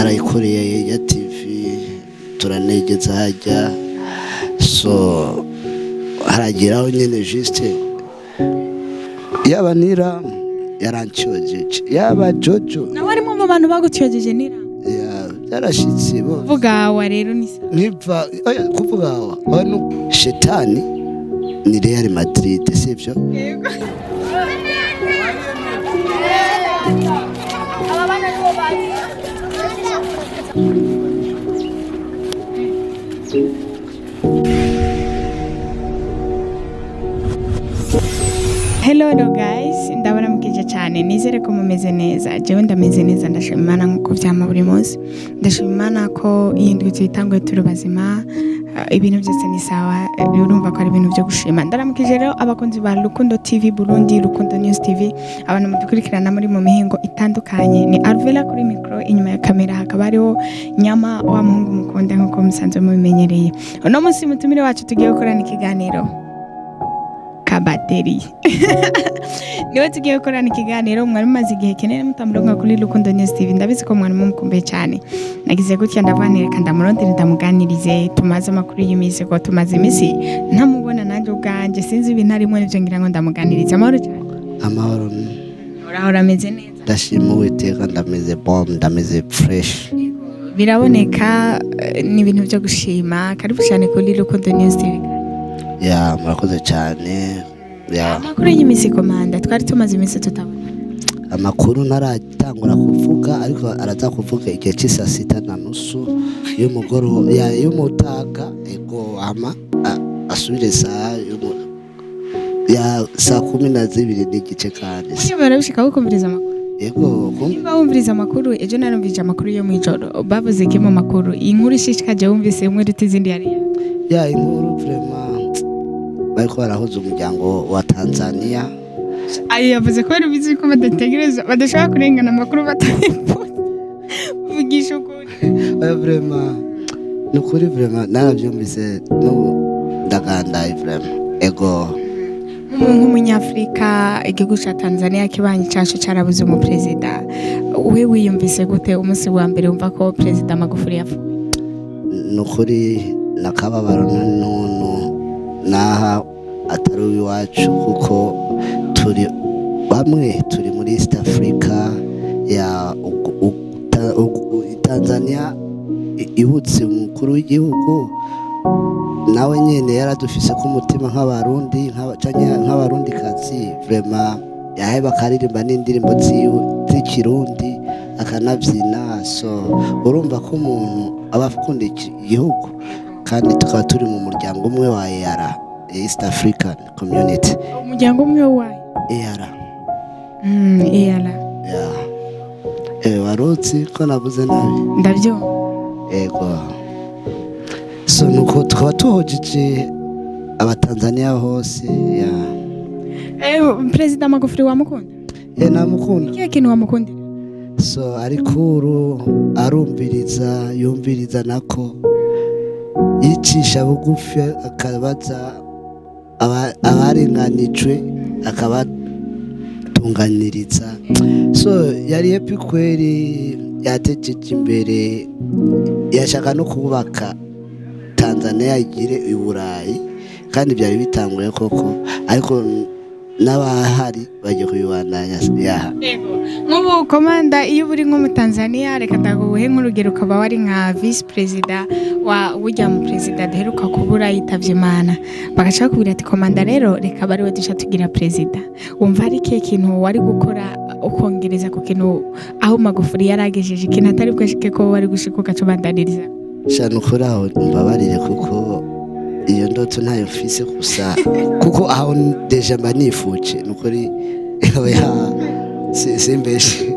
barayikoreye ya TV turanegeza hajya so harageraho nyene juste yaba Nira yarancojeje yaba Jojo nawe arimo mu bantu bagutyogeje Nira byarashitse bo vuga wa rero ni nipfa kuvuga abantu shetani ni Real Madrid sivyo yego Hello guys, ndabaramukije cyane nizere ko mumeze neza. Jewe ndameze neza ndashima Imana nkuko vyama buri munsi. Ndashima Imana ko iyindwi tuyitangwe turi bazima. Ibintu byose ni sawa, urumva ko ari ibintu byo gushima. Ndaramukije rero abakunzi ba Rukundo TV Burundi, Rukundo News TV, abantu mudukurikirana muri mu mihingo itandukanye. Ni Alvela kuri micro, inyuma ya kamera hakaba hariho Nyama wa muhungu mukunda nkuko musanzwe mubimenyereye. Uno munsi mutumire wacu tugiye gukorana ikiganiro kabateri niwe tugiye gukorana ikiganiro mwari mumaze igihe kinini mutamuronka kuri Rukundo News TV ndabizi ko mwari mumukumbuye cyane nagize gutya ndavanireka ndamurondera ndamuganirize tumaze amakuru y'imisi ko tumaze imisi ntamubona nanjye ubwanje sinzi ibintu arimo n'ibyo ngira ngo ndamuganirize amahoro cyane amahoro urahora ameze neza ndashima Uwiteka ndameze bomb ndameze fresh biraboneka ni ibintu byo gushima karibu cyane kuri Rukundo News TV murakoze cyane amakuru y'imisi komanda twari tumaze imisi tutabona amakuru naratangura kuvuga ariko araza kuvuga igihe cy'isa 6:30 y'umugoro y'umutaga ego ama asubire saa saa 12 n'igice kandi niba barabishika gukumviriza amakuru ego niba wumviriza amakuru ejo narumvije amakuru yo mu ijoro bavuze ko mu makuru inkuru ishishikaje wumvise umwe ruti izindi yari inkuru vraiment bariko barahuza umuryango wa Tanzania yavuze ko bari bizi ko badategereza badashobora kurengana amakuru batayifuza vugisha ukuri vraiment nukuri vraiment naravyumvise ndagandaye vraiment ego nk'umunyafrika igihugu ca Tanzania kibanyi cacu carabuze umu president we wiyumvise gute umunsi wa mbere umva ko president Magufuli yapfuye nukuri nakababaro none naha atari iwacu kuko turi bamwe turi muri East Africa ya Tanzania ibutse umukuru w'igihugu nawe nyene yaradufise ku mutima nk'abarundi nk'abarundi kazi vraiment yaheba karirimba n'indirimbo z'ikirundi akanabyina so urumva ko umuntu aba akunda igihugu kandi tukaba turi mu muryango umwe wa EAR East African Community umuryango umwe wa EAR warutse ko nabuze nabi ndavyo ego so nuko tukaba tuhojeje abatanzania hose President Magufuli wamukunda namukunda ikihe kintu wamukundira so arikuru yumviriza nako yicisha bugufi akabaza abarenganijwe akabatunganiriza so yari happy kweri yatejeje imbere yashaka no kubaka Tanzania igire i Burayi kandi byari bitanguye koko ariko n'abahari bagiye kubibandanya nk'ubu komanda iyo uri nko mu Tanzania reka ndaguhe nk'urugero ukaba wari nka vice president w'ujya mu president aheruka kubura yitavye Imana bagaca bakubwira ati komanda rero reka bari we dusha tugira president wumva ari kihe kintu wari gukora ukongereza ku kintu aho Magufuli yaragejeje ikintu atari bwashike ko wari gushika ugacubandaniriza shano kuri aho mbabarire kuko iyo ndoto ntayo mfise gusa kuko aho deja mba nifuje nukuri simbeshe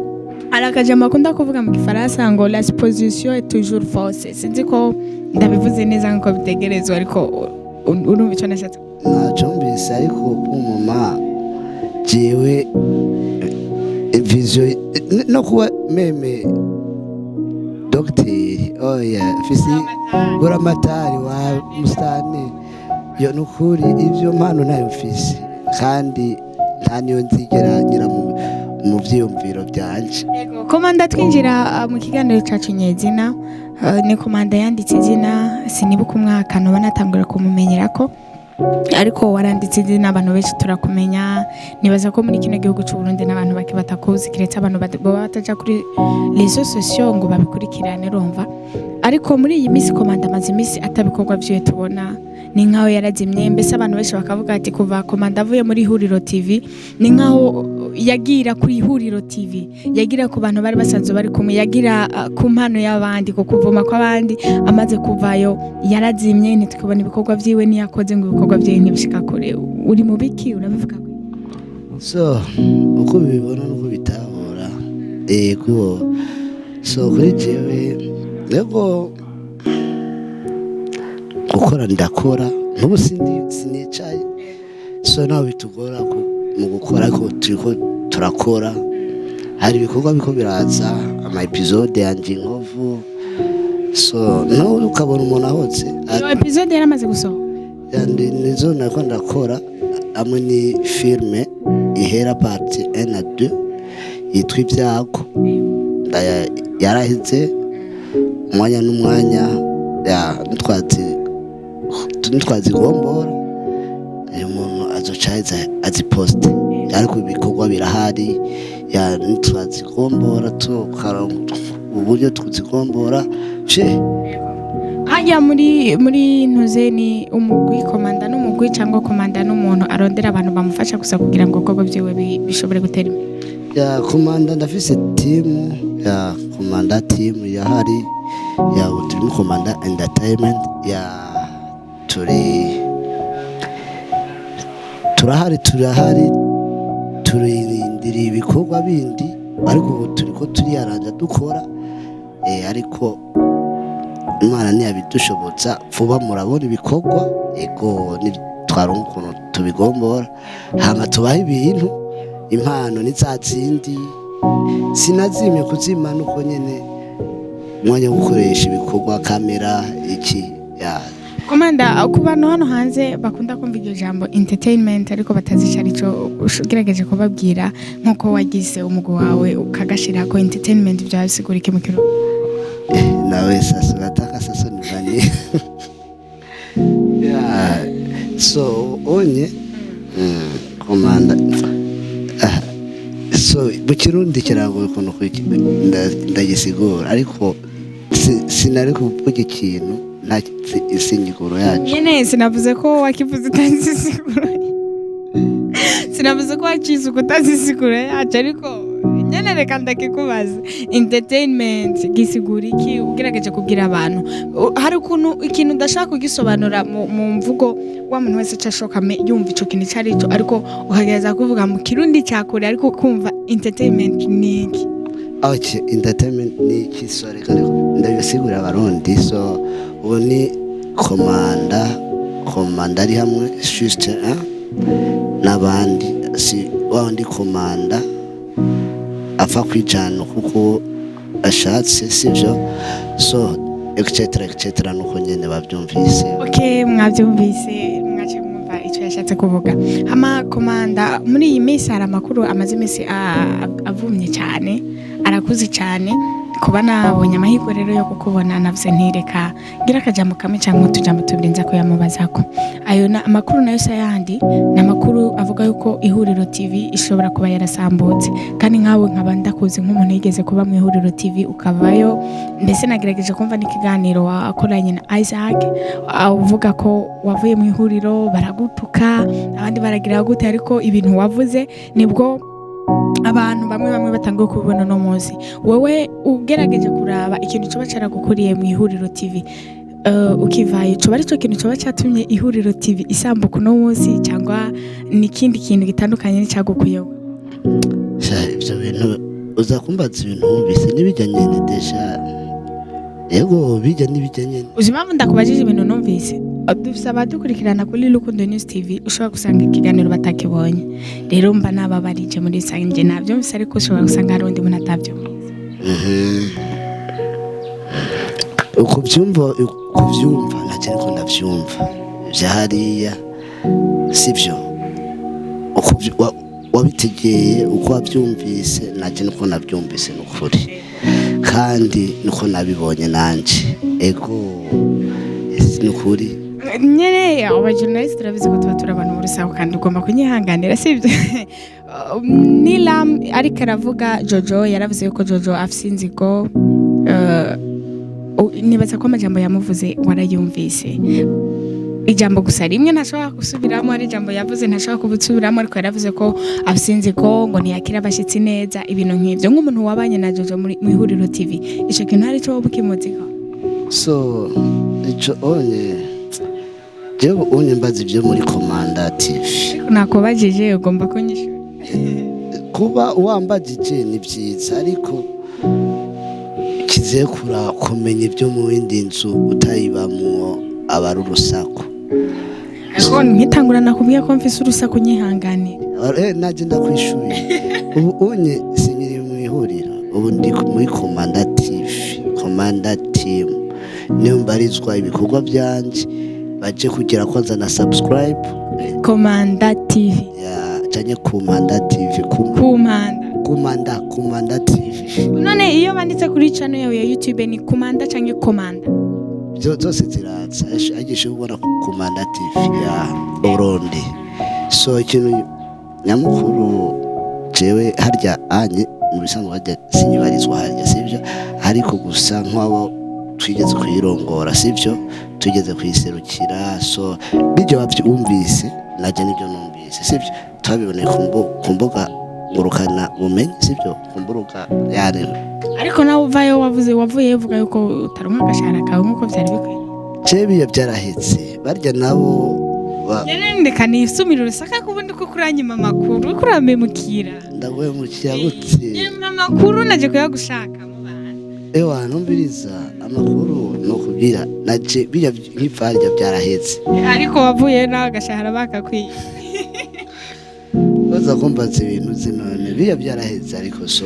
arakajambo akunda kuvuga mu gifaransa ngo la supposition est toujours fausse sinzi ko ndabivuze neza nko bitegerezwa ariko urumva icyo nashatse nacumbise ariko umuma jewe vision no kuba meme docteur fisi buramatari wa mustane yo nukuri ivyo mpano nayo mfise kandi nta niyo nzigera ngira mu vyiyumviro byanje. Komanda twinjira mu kiganiro cacu nyezina ni komanda yanditse izina sinibuka umwaka no banatangura kumumenyera ko ariko waranditse izina abantu benshi turakumenya nibaza ko muri kino gihugu cy'u Burundi n'abantu bake batakuzi kiretse abantu baba bataja kuri réseaux sociaux ngo babikurikirane rumva ariko muri iyi minsi komanda amaze iminsi atabikorwa vyiwe tubona ni nkaho yarazimye mbese abantu benshi bakavuga ati kuva komanda avuye muri Ihuriro TV ni nkaho yagira ku Ihuriro TV yagira ku bantu bari basanzwe bari kumwe yagira ku mpano y'abandi ko kuvuma kw'abandi amaze kuvayo yarazimye ntitukubona ibikorwa vyiwe niyakoze ngo ibikorwa vyiwe ntibishika kure uri mu biki urabivuga so uko bibona nuko bitahura ego so kuri jewe ego gukora ndakora n'ubu sinicaye so naho bitugora mu gukora ko turiko turakora hari ibikorwa biko biraza ama episode yanje inkovu so naho ukabona umuntu ahotse iyo episode yaramaze gusohoka yandi nizo nako ndakora amwe ni filme ihera partie 1 na 2 yitwa ibyago yaraheze umwanya n'umwanya ya ntitwazigombora umuntu azocaza aziposte ariko ibikorwa birahari ya ntitwazigombora tukaronka uburyo tuzigombora hajya muri ntuze ni umugwi komanda n'umugwi cyangwa komanda n'umuntu arondera abantu bamufasha gusa kugira ngo ibikorwa byiwe bishobore gutera imbere ya komanda ndafise team ya komanda team yahari ya turi komanda entertainment ya turahari turindira ibikorwa bindi ariko ubu turiko turiyaranja dukora ariko Imana ntiyabidushobotsa vuba murabona ibikorwa ego twaronka ukuntu tubigombora hama tubaha ibintu impano n'izatsindi sinazimye kuzimana uko nyene umwanya wo gukoresha ibikorwa kamera iki ya komanda ku bantu hano hanze bakunda kumva iryo jambo entertainment ariko batazi icyo aricyo ugerageje kubabwira nk'uko wagize umugwi wawe ukagashira ko entertainment byawe sigura iki mu kirundi nawe sasa nataka sasa nifanye ya so onye komanda so mu kirundi kiragoye ukuntu ndagisigura ariko sinari kuvuga ikintu nta isinyiguro yacu nyene sinavuze ko wakivuze utazisigura sinavuze ko wakize utazisigura yacu ariko nyene reka ndakikubaza entertainment gisigura iki ugerageje kubwira abantu hari ukuntu ikintu udashaka kugisobanura mu mvugo wa muntu wese cyashoka yumva ico kintu cyari cyo ariko ukagereza kuvuga mu kirundi cyakure ariko kumva entertainment ni iki okay entertainment ni iki so reka ndabisigurira abarundi so ubu ni komanda ari hamwe juste n'abandi si wandi komanda apfa kwijana kuko ashatse sivyo so etc nuko nyene bavyumvise okay mwavyumvise mwaje mwumva icyo yashatse kuvuga hama komanda muri iyi minsi hari amakuru amaze iminsi avumye cyane arakuze cyane kuba nabonye amahirwe rero yo kukubona navuze ntireka gira akajambo kamwe cyangwa utujambo tubiri nza kuyamubazako ayo amakuru nayo sayandi ni amakuru avuga yuko Ihuriro TV ishobora kuba yarasambutse kandi nkawe nkaba ndakuzi nk'umuntu yigeze kuba mu Ihuriro TV ukavayo mbese nagerageje kumva n'ikiganiro wakoranye na Isaac uvuga ko wavuye mu ihuriro baragutuka abandi baragira gute ariko ibintu wavuze nibwo abantu bamwe batangiye kubibona no munsi wowe ugerageje kuraba ikintu cyo bacaragukuriye mu Ihuriro TV ukivaye cyo bari cyo kintu cyo cyatumye Ihuriro TV isambuka no munsi cyangwa n'ikindi kintu gitandukanye n'icyagukuyeho ibyo bintu uzakumbaza ibintu bise nibijyanye n'idesha yego bijya nibijyanye uzima ndakubajije ibintu numvise dufise abadukurikirana kuri Rukundo News TV ushobora gusanga ikiganiro batakibonye rero mba nababarije muri sange nabyo mvise ariko ushobora gusanga hari undi muntu atavyo kubyumva nacyo ariko ndabyumva byahariya sibyo wabitegeye uko wabyumvise naje nuko nabyumvise n'ukuri kandi nuko nabibonye nanje ego n'ukuri nyene aba journalist turabizi ko tuba turi abantu muri sawa kandi ugomba kunyihanganira sibyo Nilam ariko aravuga Jojo yaravuze ko Jojo afise inzigo nibaza ko amajambo yamuvuze warayumvise ijambo gusa rimwe ntashobora gusubiramo ari ijambo yavuze ntashobora kubusubiramo ariko yaravuze ko afise inzigo ngo ntiyakira abashitsi neza ibintu nk'ivyo nk'umuntu wabanye na Jojo muri Ihuriro TV ico kintu ari cyo wobukimuzika so ico jewe onye mbazi ibyo muri Komanda TV nakubajije ugomba kunyishura kuba wambajije ni byiza ariko kizekura kumenya ibyo mu yindi nzu utayibamwo abari urusaku ariko nkitangura nakubwiye ko mfise urusaku nyihanganira naje ndakwishuye ubu onye sinyiri mu Ihuriro ubu ndi muri Komanda TV Komanda team niyo mbarizwa ibikorwa byanje baje kugira kwanza na subscribe Komanda TV ya cyanye Komanda TV Komanda TV none iyo banditse kuri channel yawe ya YouTube ni Komanda cyangwa Komanda zose ziratsa agishe ubona Komanda TV ya Burundi so ikintu nyamukuru jewe harya anye mu bisanzwe harya sinyibarizwa harya sivyo ariko gusa nk'abo twigeze kwirongora sivyo tugeze kwiserukira so bijyo bavyumvise naje nibyo numvise sivyo twabiboneye ku mbuga ngurukana bumenyi sivyo kumburuka yani ariko nawe uvayo wavuye uvuga yuko utaronka agashara kawe nkuko byari bikwiye cebiye byarahetse barya nabo ndeka nisumira urusaka kubundi ko kuranyima amakuru kuramemukira ndagoye mu cyabutse amakuru naje kuyagushaka mu bana numviriza amakuru no kubwira naje bijya nk'ifarya byarahetse ariko wavuye nawe agashahara bakakwiye baza kumbaza ibintu zinone bijya byarahetse ariko so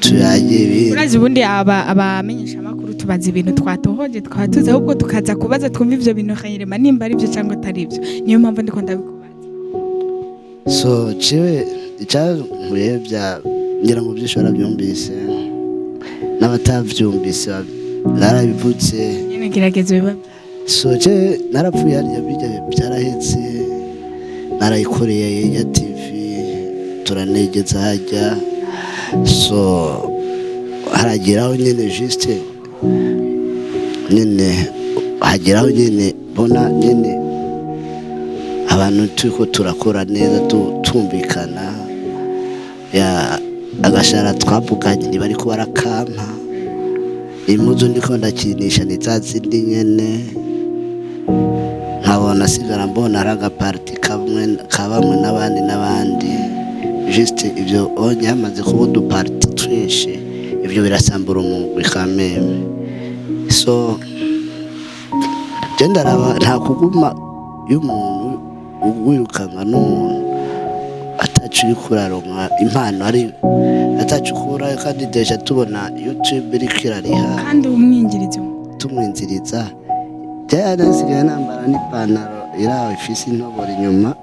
tuyagiye urazi ubundi abamenyesha amakuru tubaza ibintu twatohoje twatuze ahubwo tukaza kubaza twumva ivyo bintu khayirema nimba ari byo cyangwa atari byo niyo mpamvu ndiko ndabikubaza so ciwe icyankuye bya ngira ngo byishora byumvise n'abatavyumvise narabivutse nyene gerageza biba so je narapfuye harya bijya byarahetse narayikoreye ya TV turanegeza hajya so harageraho nyene juste nyene hageraho nyene bona nyene abantu turiko turakora neza tumvikana ya agashara twavuganye bari ko barakampa impuzu ndiko ndakinisha nizazindi nyene nkabona sigara mbona araga party kabamwe n'abandi juste ibyo onye hamaze kuba uduparti twinshi ibyo birasambura umugwi kameme so gendaraba nta kuguma y'umuntu wirukanga n'umuntu atacu kuraronka impano ari atacu kura kandi deja tubona YouTube iri kirariha kandi umwingirizo tumwinziriza cyane nsigaye nambara n'ipantaro irawe ifisi intobora inyuma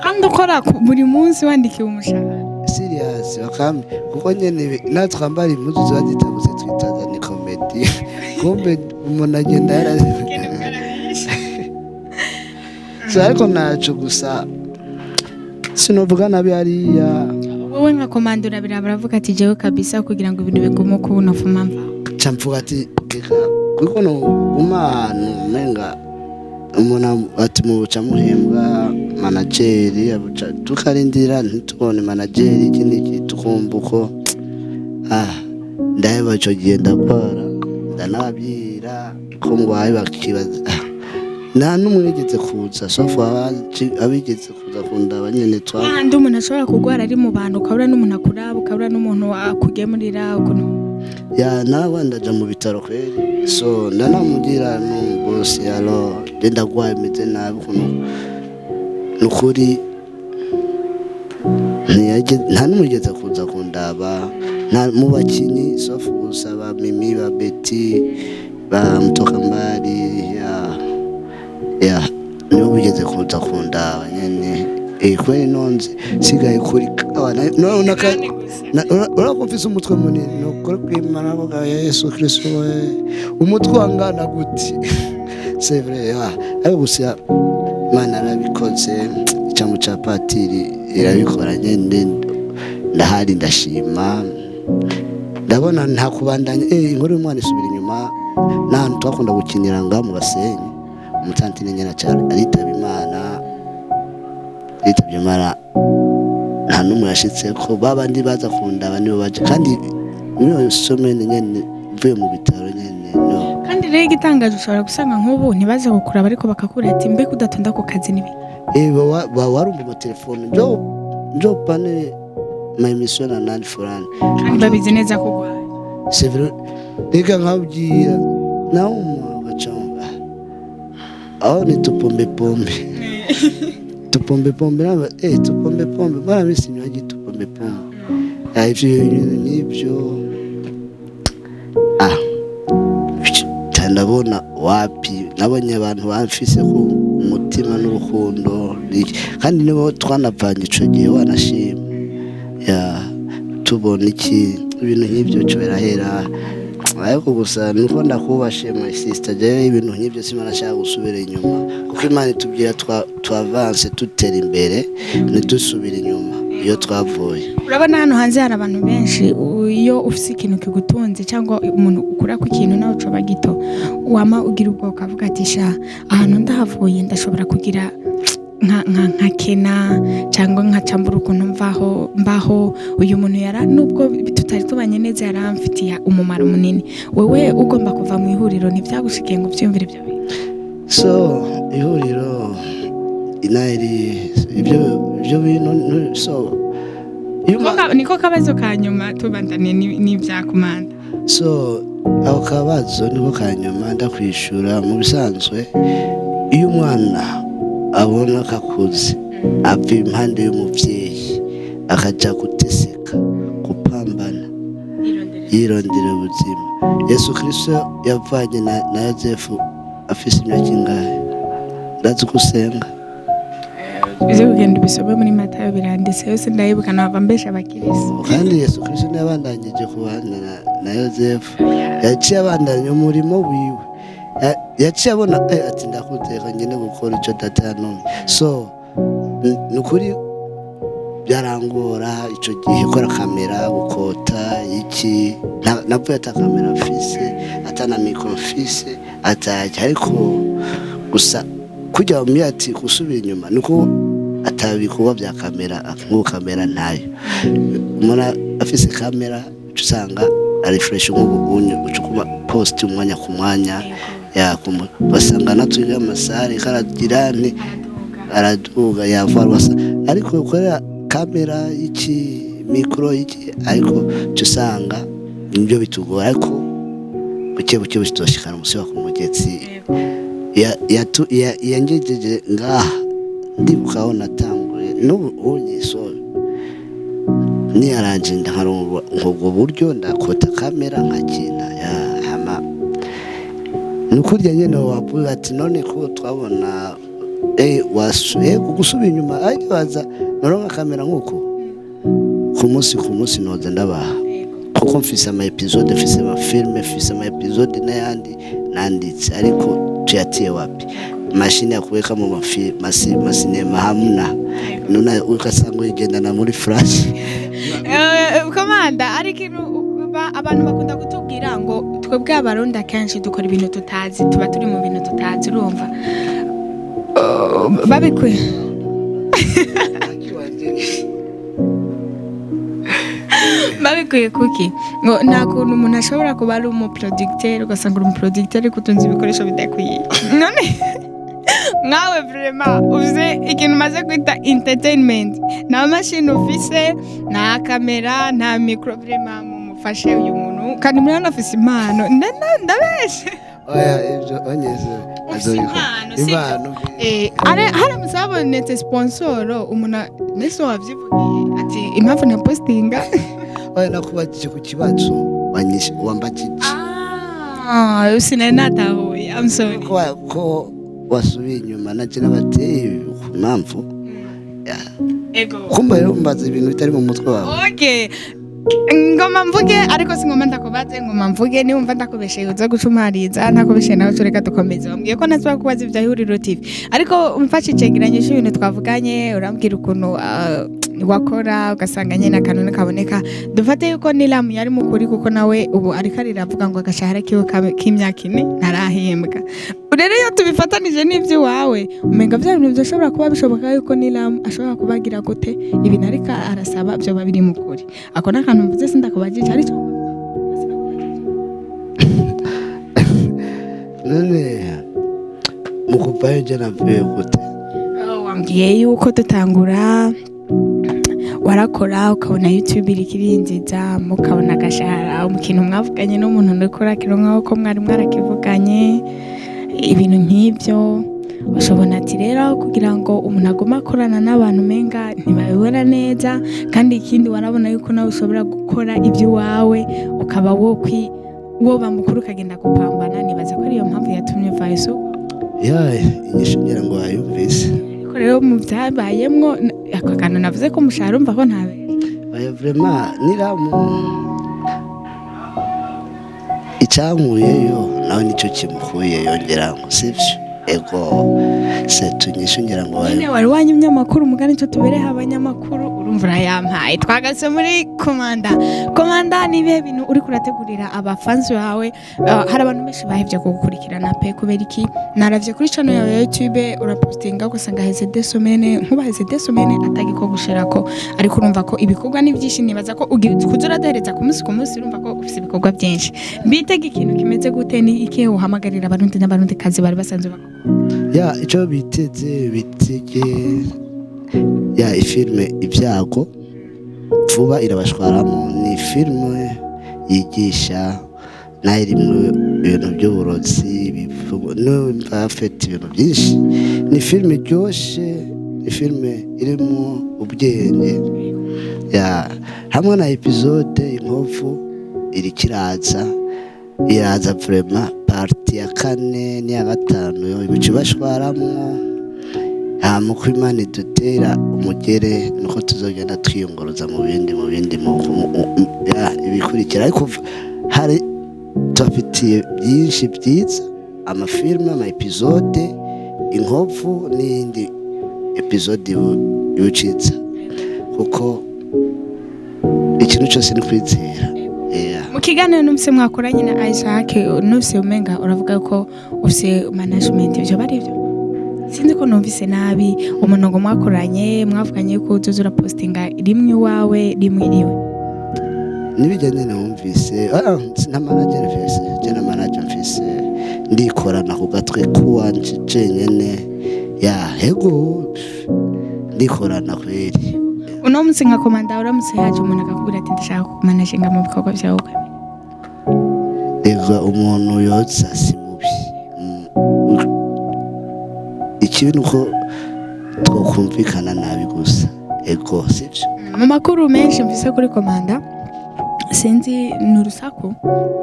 kandi ukora buri munsi wandikiwe umushahara serious bakambi kuko nyene natwambara impuzu ziba zitabutse twitaza ni comedy kumbe umuntu agenda yarazi so ariko naco gusa sinovuga nabi hariya wowe nka komandura baravuga ati jewe kabisa kugira ngo ibintu bigume ko unafuma mva camvuga ati reka kuko no umanu menga umuntu ati mubuca muhembwa manageri abuca tukarindira ntitubone manageri ikindi tukumva uko ndaheba ico gihe ndakora ndanababwira ko ngwaye bakibaza nta n'umwigeze kuza sofa abigeze kuza kundaba nyene twa kandi umuntu ashobora kugwara ari mu bantu ukabura n'umuntu akuraba ukabura n'umuntu akugemurira ukuntu ya nawe ndaja mu bitaro kweri so ndanamugira n'umubosi alo ndagwaye meze nabi kuno nukuri nta n'umwigeze kuza kundaba nta mu bakinyi sofa gusa ba Mimi ba Betty ba Mtoka Mbali ya niyo bigeze kuza kundaba nyene kweli nonze sigaye kuri urakumvise umutwe munini nukuri kwimana bwa Yesu Kristo umutwe wangana guti c'est vrai ariko gusa Imana arabikoze icyamu cya patiri irabikora nyine ndahari ndashima ndabona nta kubandanya inkuru y'umwana isubira inyuma n'ahantu twakunda gukinira ngaho mu Gasenyi umutantine nyina cyane aritaba Imana nta n'umwe yashitse ko babandi baza kundaba nibo baje kandi niyo somene nyene mvuye mu bitaro nyene no kandi rero igitangaje ushobora gusanga nk'ubu ntibaze gukura ariko bakakura ati mbe kudatonda ku kazi nibi warumva mu telefone njo pane ma emission na nani fulani kandi babizi neza ko gwa c'est vrai reka nkabwira nawe umugacanga aho ni tupombe naba tupombe bana bisinywa gitupombe ivyo nibyo ndabona wapi nabonye abantu bamfise ku umutima n'urukundo kandi nibo twanavanye ico gihe wanashima tubona iki ibintu nk'ibyo cyo birahera ariko gusa nuko ndakubashe my sister je ibintu nk'ibyo simana nashaka gusubira inyuma kuko Imana itubwira twavance tutera imbere ntidusubire inyuma iyo twavuye urabona hano hanze hari abantu benshi iyo ufise ikintu kigutunze cyangwa umuntu ukura ku ikintu nawe ucoba gito wama ugira ubwo ukavuga ati sha ahantu ndahavuye ndashobora kugira nka kena cyangwa nka cambura ukuntu mbaho uyu muntu yara nubwo tutari tubanye neza yaramfitiye umumaro munini wewe ugomba kuva mu ihuriro ntibyagushikiye ngo byumvire ibyo bintu so ihuriro inairi ibyo bintu so niko kabazo kanyuma tubandane n'ibyakumanda so aho kabazo niko kanyuma ndakwishura mu bisanzwe iyo umwana abona kakuze apfa impande y'umuvyeyi akaja guteseka gupambana yirondera ubuzima Yesu Kristo yavanye na Yosefu afise imyaka ingahe ndazi gusenga bize kugenda bisome muri Matayo biranditse yose ndayibuka nava mbesha abakirisi kandi Yesu Kristo yabandanyije kubana na Yosefu yaciye abandanya umurimo wiwe yaciye abona ati ndakuteka ngene gukora icyo data yantumye so nukuri byarangora icyo gihe kora kamera gukota iki nabwo yata kamera mfise atana micro mfise atajya ariko gusa kujya mu ati gusubira inyuma nuko atabikuba bya kamera nk'uko kamera ntayo umuntu afise kamera usanga refresh nk'ubunye ucukuma post umwanya ku mwanya basanga natuye amasare karagirane araduga yavarwasa ariko ukorera kamera iki micro iki ariko usanga nibyo bitugora ariko buke bitoshikana umusi wa kumugetsi yangejeje ngaha ndibukaho natanguye n'ubu unyiso ni aranje ndaharumva nk'ubwo buryo ndakota kamera nkakina hama nukurya nyene wavuga ati none ko twabona gusubira inyuma ajya baza noronka kamera nkuko ku munsi noza ndabaha kuko mfise ama episode mfise ama filme mfise ama episode n'ayandi nanditse ariko tuyatiye wapi mashini ya kuweka mu masinema hamuna nuna ukasanga ugendana muri flash komanda ariko abantu bakunda kutubwira ngo twebwe abarundi akenshi dukora ibintu tutazi tuba turi mu bintu tutazi urumva babikuye babikuye kuki ngo nta kuntu umuntu ashobora kuba ari umuproducteur ugasanga uri umuproducteur ariko utunze ibikoresho bidakwiye none nkawe vraiment uvuze ikintu maze kwita entertainment nta mashini ufise nta kamera nta micro vraiment mumufashe uyu muntu kandi muri hano afise impano ndabeshe oya ibyo onyeze azobiko impano haramutse habonetse sponsor umuntu nese wavyivugiye ati impamvu na postinga oya nakubajije ku kibazo wambajije sinari natahuye I'm sorry ko wasubiye inyuma naje nabateye ku mpamvu ego kumva rero mbaza ibintu bitari mu mutwe wawe. okay ngoma mvuge ariko singoma ndakubaze ngoma mvuge niwumva ndakubesheye uza gucumariza ntakubesheye nawe tureka dukomeze wambwiye ko nasaba kubaza ibya Ihuriro TV ariko umfashe icegeranyo cy'ibintu twavuganye urambwira ukuntu wakora ugasanga nyine akantu kaboneka dufate yuko Nilam yari mukuri kuko nawe ubu ariko ariravuga ngo agashahara kiwe k'imyaka 4 ntarahembwa rero iyo tubifatanije n'ibyo wawe umenga bya bintu byoshobora kuba bishoboka yuko Nilam ashobora kubagira gute ibintu ariko arasaba byo babiri mukuri ako nakantu mvuze sindakubagije ari cyo none mukuvayo je navuye gute wambwiye yuko dutangura warakora ukabona YouTube irikirinziza mukabona agashahara umukintu mwavuganye n'umuntu ndikora kironka ko mwari mwarakivuganye ibintu nk'ibyo ushobona ati rero kugira ngo umuntu agoma akorana n'abantu menga ntibabibona neza kandi ikindi warabona yuko nawe ushobora gukora ibyo wawe ukaba woba mukuru ukagenda gupambana nibaza ko ariyo mpamvu yatumye Vayeso inyishu ngira ngo wayumvise ariko rero mu byabayemwo ako kantu navuze ko umushahara umva ko ntabera vraiment Nilam icyankuyeyo nawe nicyo kimukuye yongera ngo sivyo ego setunyishu ngira ngo nyine wari wanyumye amakuru umugani cyo tubereho abanyamakuru urumva yampaye twagase muri komanda nibihe bintu uri kurategurira abafanzi bawe hari abantu benshi bahevye kugukurikirana pe kubera iki naravye kuri channel yawe ya YouTube urapostinga ugasanga heze desomene nkubaheze desomene atagiko gushirako ariko urumva ko ibikorwa ni byinshi nibaza ko kuzura dahereza ku munsi urumva ko ufite ibikorwa byinshi bitega ikintu kimeze gute ni iki uhamagarira abarundi n'abarundi kazi bari basanzwe bakora icyo bitege ifilme ibyago vuba irabashwaramo ni filme yigisha nayo iri mu bintu by'uburozi afite ibintu byinshi ni filme iryoshye ni filme irimo ubwenge hamwe na episode inkovu iraza vraiment parti ya 4 n'iya 5 ibice bashwaramo muko Imana idutera umugere nuko tuzogenda twiyongoroza mu bindi ibikurikira ariko hari tufitiye byinshi byiza amafilme ama episode inkovu n'indi episode y'ucitsa kuko ikintu cyose ni kwizera mu kiganiro n'umse mwakoranye na Isaac n'umse umenga uravuga ko ufise management ibyo bari byo sinzi ko numvise nabi umuntu ngo mwakoranye mwavuganye ko uzuzura postinga rimwe wawe rimwe iriwe nibijyanye numvise na manager mfise je manager mfise ndikorana ku gatwe kuwanje cenyene hego ndikorana kweri uno munsi nka komanda uramutse yaje umuntu akakubwira ati ndashaka kumanaginga mu bikorwa byawe ega umuntu yotsa si mubi ikintu ko twokumvikana nabi gusa ego sivyo mu makuru menshi mfise kuri komanda sinzi n'urusaku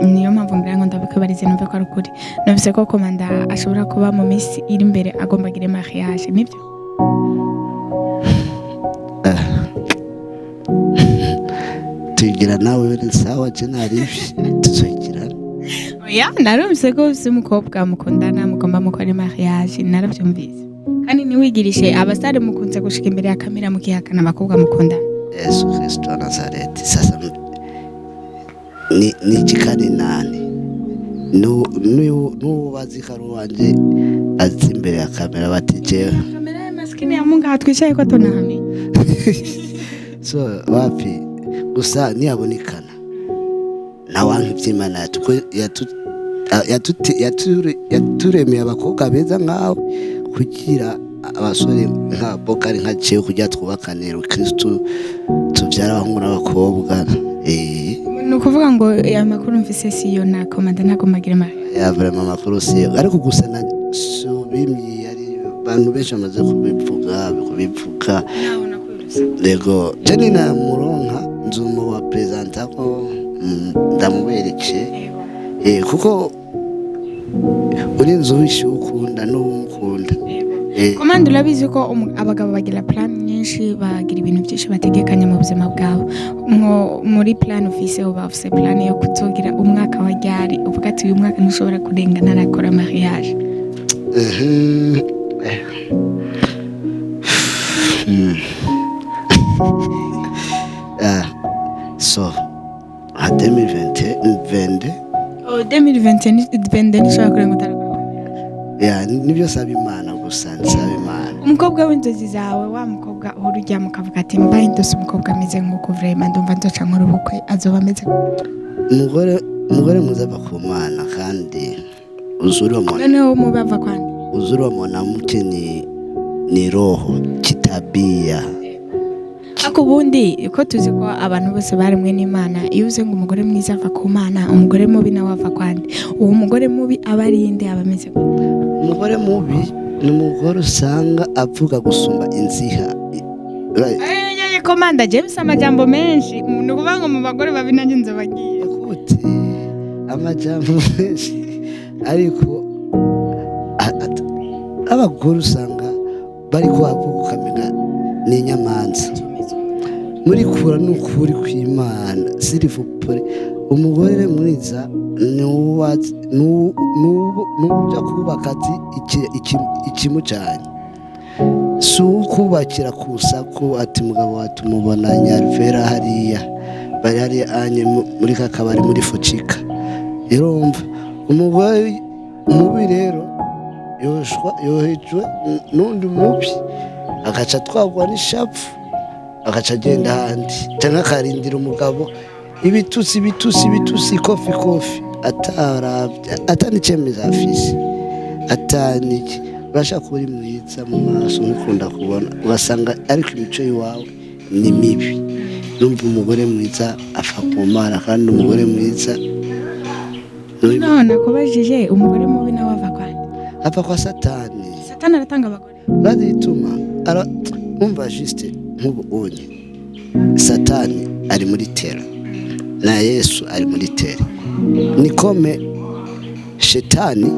niyo mpamvu ngira ngo ndabikabarize numve ko ari ukuri nabise ko komanda ashobora kuba mu minsi iri imbere agomba gire mariage nibyo tugira nawe ni sawa jenari tuzogira narumvise ko ufise umukobwa mukundana mugomba mukora mariage narabyumvise kandi niwigirishe abasare mukunze gushika imbere ya kamera mukihakana abakobwa mukundana Yesu Kristo wa Nazareti sasa ni chikani nani nubazi karuwanje azi imbere ya kamera batije kamera ya maskini ya Mungu hatwicaye ko tonahame so wapi gusa niyabonekana na wantu by'Imana yaturemeye abakobwa beza nkawe kugira abasore nka bokari nka cyo kujya twubakanira Kristo tubyara abahungu n'abakobwa ni ukuvuga ngo aya makuru mfise siyo nta komanda ntago magira mari vraiment amakuru siyo ariko gusa na subimye ari abantu benshi bamaze kubivuga Lego jeni na muronka nzumo wa presenta ko ndamubereke kuko uri nzu wishe ukunda n'umukunda komanda urabizi ko abagabo bagira plan nyinshi, bagira ibintu byinshi bategekanya mu buzima bwabo. Muri plan ufise uba ufise plan yo kuzogira umwaka wa ryari uvuga ati uyu mwaka ntushobora kurengana arakora mariage? So 2020 nishobora kurenga utarakora mariage. Nibyo saba Imana gusa, nsaba Imana. Umukobwa w'inzozi zawe, wa mukobwa uhora uryama ukavuga ati mbaye ndose umukobwa ameze nk'uko vraiment ndumva nzoca nkora ubukwe, azoba ameze umugore mwiza ava ku Mana, kandi uzuri wa noneho mubava kwandi uzuri wa mwanamke ni roho kitabia. Ako ubundi ko tuzi ko abantu bose baremwe n'Imana, iyo uze ngo umugore mwiza ava ku Mana, umugore mubi nawe ava kwandi, uwo mugore mubi aba ari inde, aba ameze gute? Umugore mubi ni umugore usanga avuga gusumba inziha. Komanda James amajambo menshi, ni ukuvuga ngo mu bagore babi nanjye nzobagiye kuti amajambo menshi, ariko abagore usanga bari kuhavuga ukamenga ni inyamanza. Muri kura n'ukuri kw'Imana sirivupure, umugore mwiza n'ujya kubaka ikimujyanye, si ukubakira ku sako ati mugabo watumubona Nyarvera hariya bari hariya anye muri kakabari muri Fucika. Irumva umugore mubi rero yohejwe n'undi mubi, agaca twagwa n'ishapfu, agaca agenda ahandi, cyangwa akarindira umugabo ibitutsi kofi atanicemeza afise ataniki. Urashaka uri mwiza mu maso mukunda kubona, ugasanga ariko imico yiwawe ni mibi. Numva umugore mwiza afa ku Mana, kandi umugore mwiza none kubajije umugore mubi nawe ava kwandi, ava kwa Satani. Satani aratanga abagore radituma umva juste nk'ubu onye Satani ari muri tera na Yesu ari muri tera. Nikome Shetani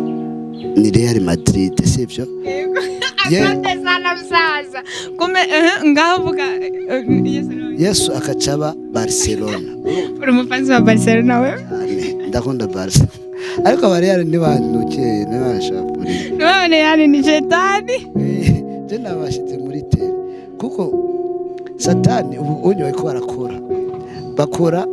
ni Real Madrid, sivyo? Asante sana msaza. Kume ngavuga Yesu akacaba Barcelona. Uri umufanzi wa Barcelona wewe? Ndakunda Barca. Ariko Real ni bantuke n'abashapuri. None yani ni Shetani. Je nabashitse muri tera. Kuko Satani ubu onye bariko bakora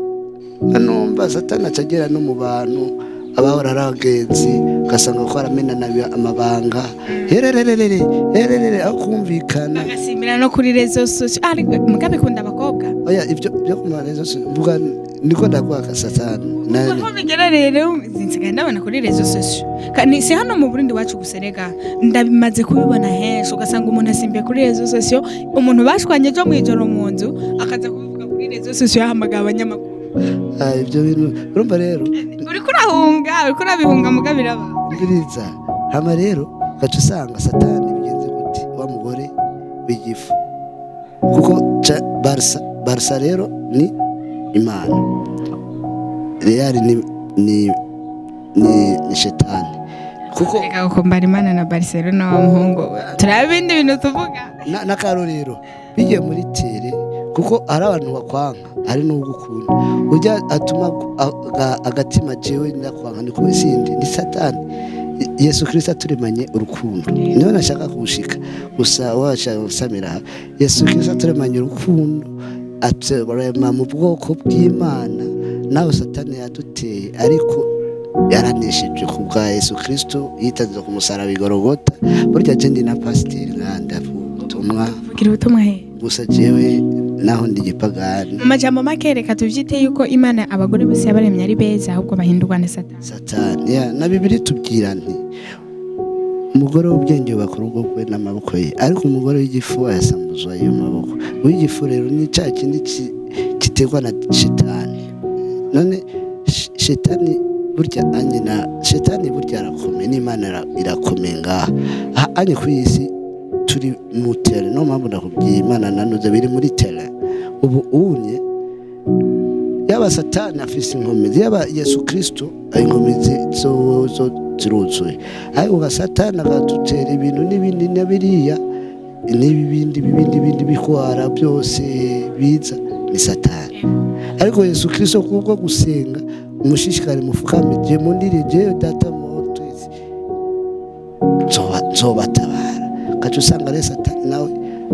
anomba Satani acagera no mu bantu abahora aragenzi, ugasanga ko aramena amabanga hererere akumvikana, agasimira no kuri rezo sosio. Ari mugabe kunda abakobwa oya ibyo byo ku rezo sosio mvuga niko ndagwaka Satani nani ko bigera rero zinsigaye ndabona kuri rezo sosio, kandi si hano mu Burundi wacu gusereka ndabimaze kubibona henshi, ugasanga umuntu asimbiye kuri rezo sosio, umuntu bashwanye jo mwijoro mu nzu akaza kuvuga kuri rezo sosio yahamagara abanyamakuru. Ibyo bintu urumva rero uriko urabihunga mugabira ba ngiriza hama rero gaca usanga Satani bigenze gute wa mugore w'igifu, kuko Barca rero ni Imana, Real ni Shetani. Kuko reka gukombara Imana na Barcelona wa muhungu, turabindi bintu tuvuga na karorero bigiye muri tere, kuko ari abantu bakwanga ari n'ugukunda ujya atuma agatima jewe ndakwanga ni ku isindi ni Satani. Yesu Kristo aturemanye urukundo, niyo nashaka kugushika gusa washaka gusamira. Yesu Kristo aturemanye urukundo, aturema mu bwoko bw'Imana, nawe Satani yaduteye ariko yaranesheje ku bwa Yesu Kristo yitanze ku musaraba igorogota. Burya je ndi na pasiteri nganda ubutumwa gusa jewe naho ndi gipagani. Mu majambo make reka tuvyite yuko Imana abagore bose yabaremye ari beza, ahubwo bahindurwa na Satani. Na Bibiliya tubwira nti umugore w'ubwenge bakora ubwo kwe n'amaboko ye, ariko umugore w'igifu ayasambuzwa ayo maboko. W'igifu rero ni cya kindi kiterwa na Shetani. None Shetani burya Shetani burya arakomeye, n'Imana irakomeye ngaha anye ku isi turi mu tere. No mpamvu ndakubwiye Imana nanuze biri muri tere. Ubu unye yaba Satani afise inkomezi, yaba Yesu Kristo inkomezi zo ziruzuye ariko ugasatana akadutera ibintu n'ibindi na biriya n'ibindi bikwara byose biza ni satani. Ariko Yesu Kristo kubwo gusenga umushishikari mufukame je mundire je data twese nzobatabara. Kacu usanga rero satani nawe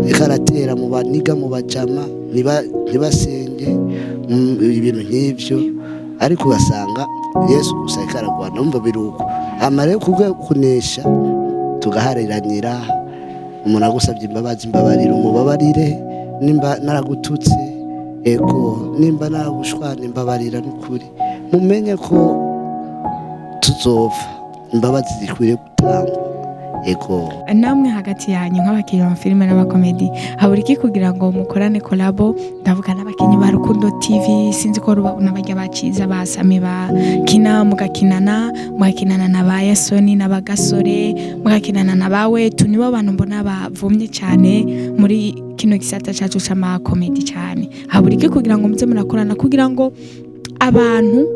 ikaratera mu baniga mu bajama ntibasenge ibintu nk'ibyo, ariko ugasanga Yesu gusa ikaragwana umva biruko amare kubwo kunesha tugahariranira. Umuntu agusabye imbabazi mbabarira umubabarire, nimba naragututse ego, nimba naragushwana imbabarira n'ukuri, mumenye ko tuzova imbabazi zikwiriye gutangwa ego. Namwe hagati yanyu nk'abakinnyi ba filime n'abakomedi habura iki kugira ngo mukorane kolabo? Ndavuga n'abakinnyi ba Rukundo TV, sinzi ko n'abajya baciza basami bakina mugakinana na ba Yasoni n'abagasore, mugakinana na bawetu, nibo abantu mbona bavumye cyane muri kino gisata cyacu c'amakomedi cyane. Habura iki kugira ngo muze murakorana kugira ngo abantu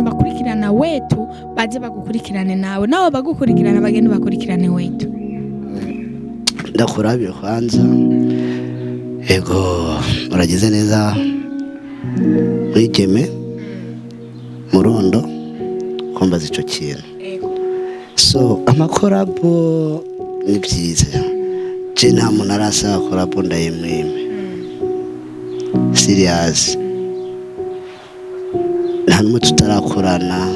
bakurikirana wetu baje bagukurikirane nawe bagukurikirana bagende bakurikirane wetu? Ndakurabiye kwanza ego, uragize neza mwigeme murundo kumbaza ico kintu. So amakorabo ni byiza, je nta muntu arasaba korabo ndayimwime serious, nta n'umwe tutarakorana.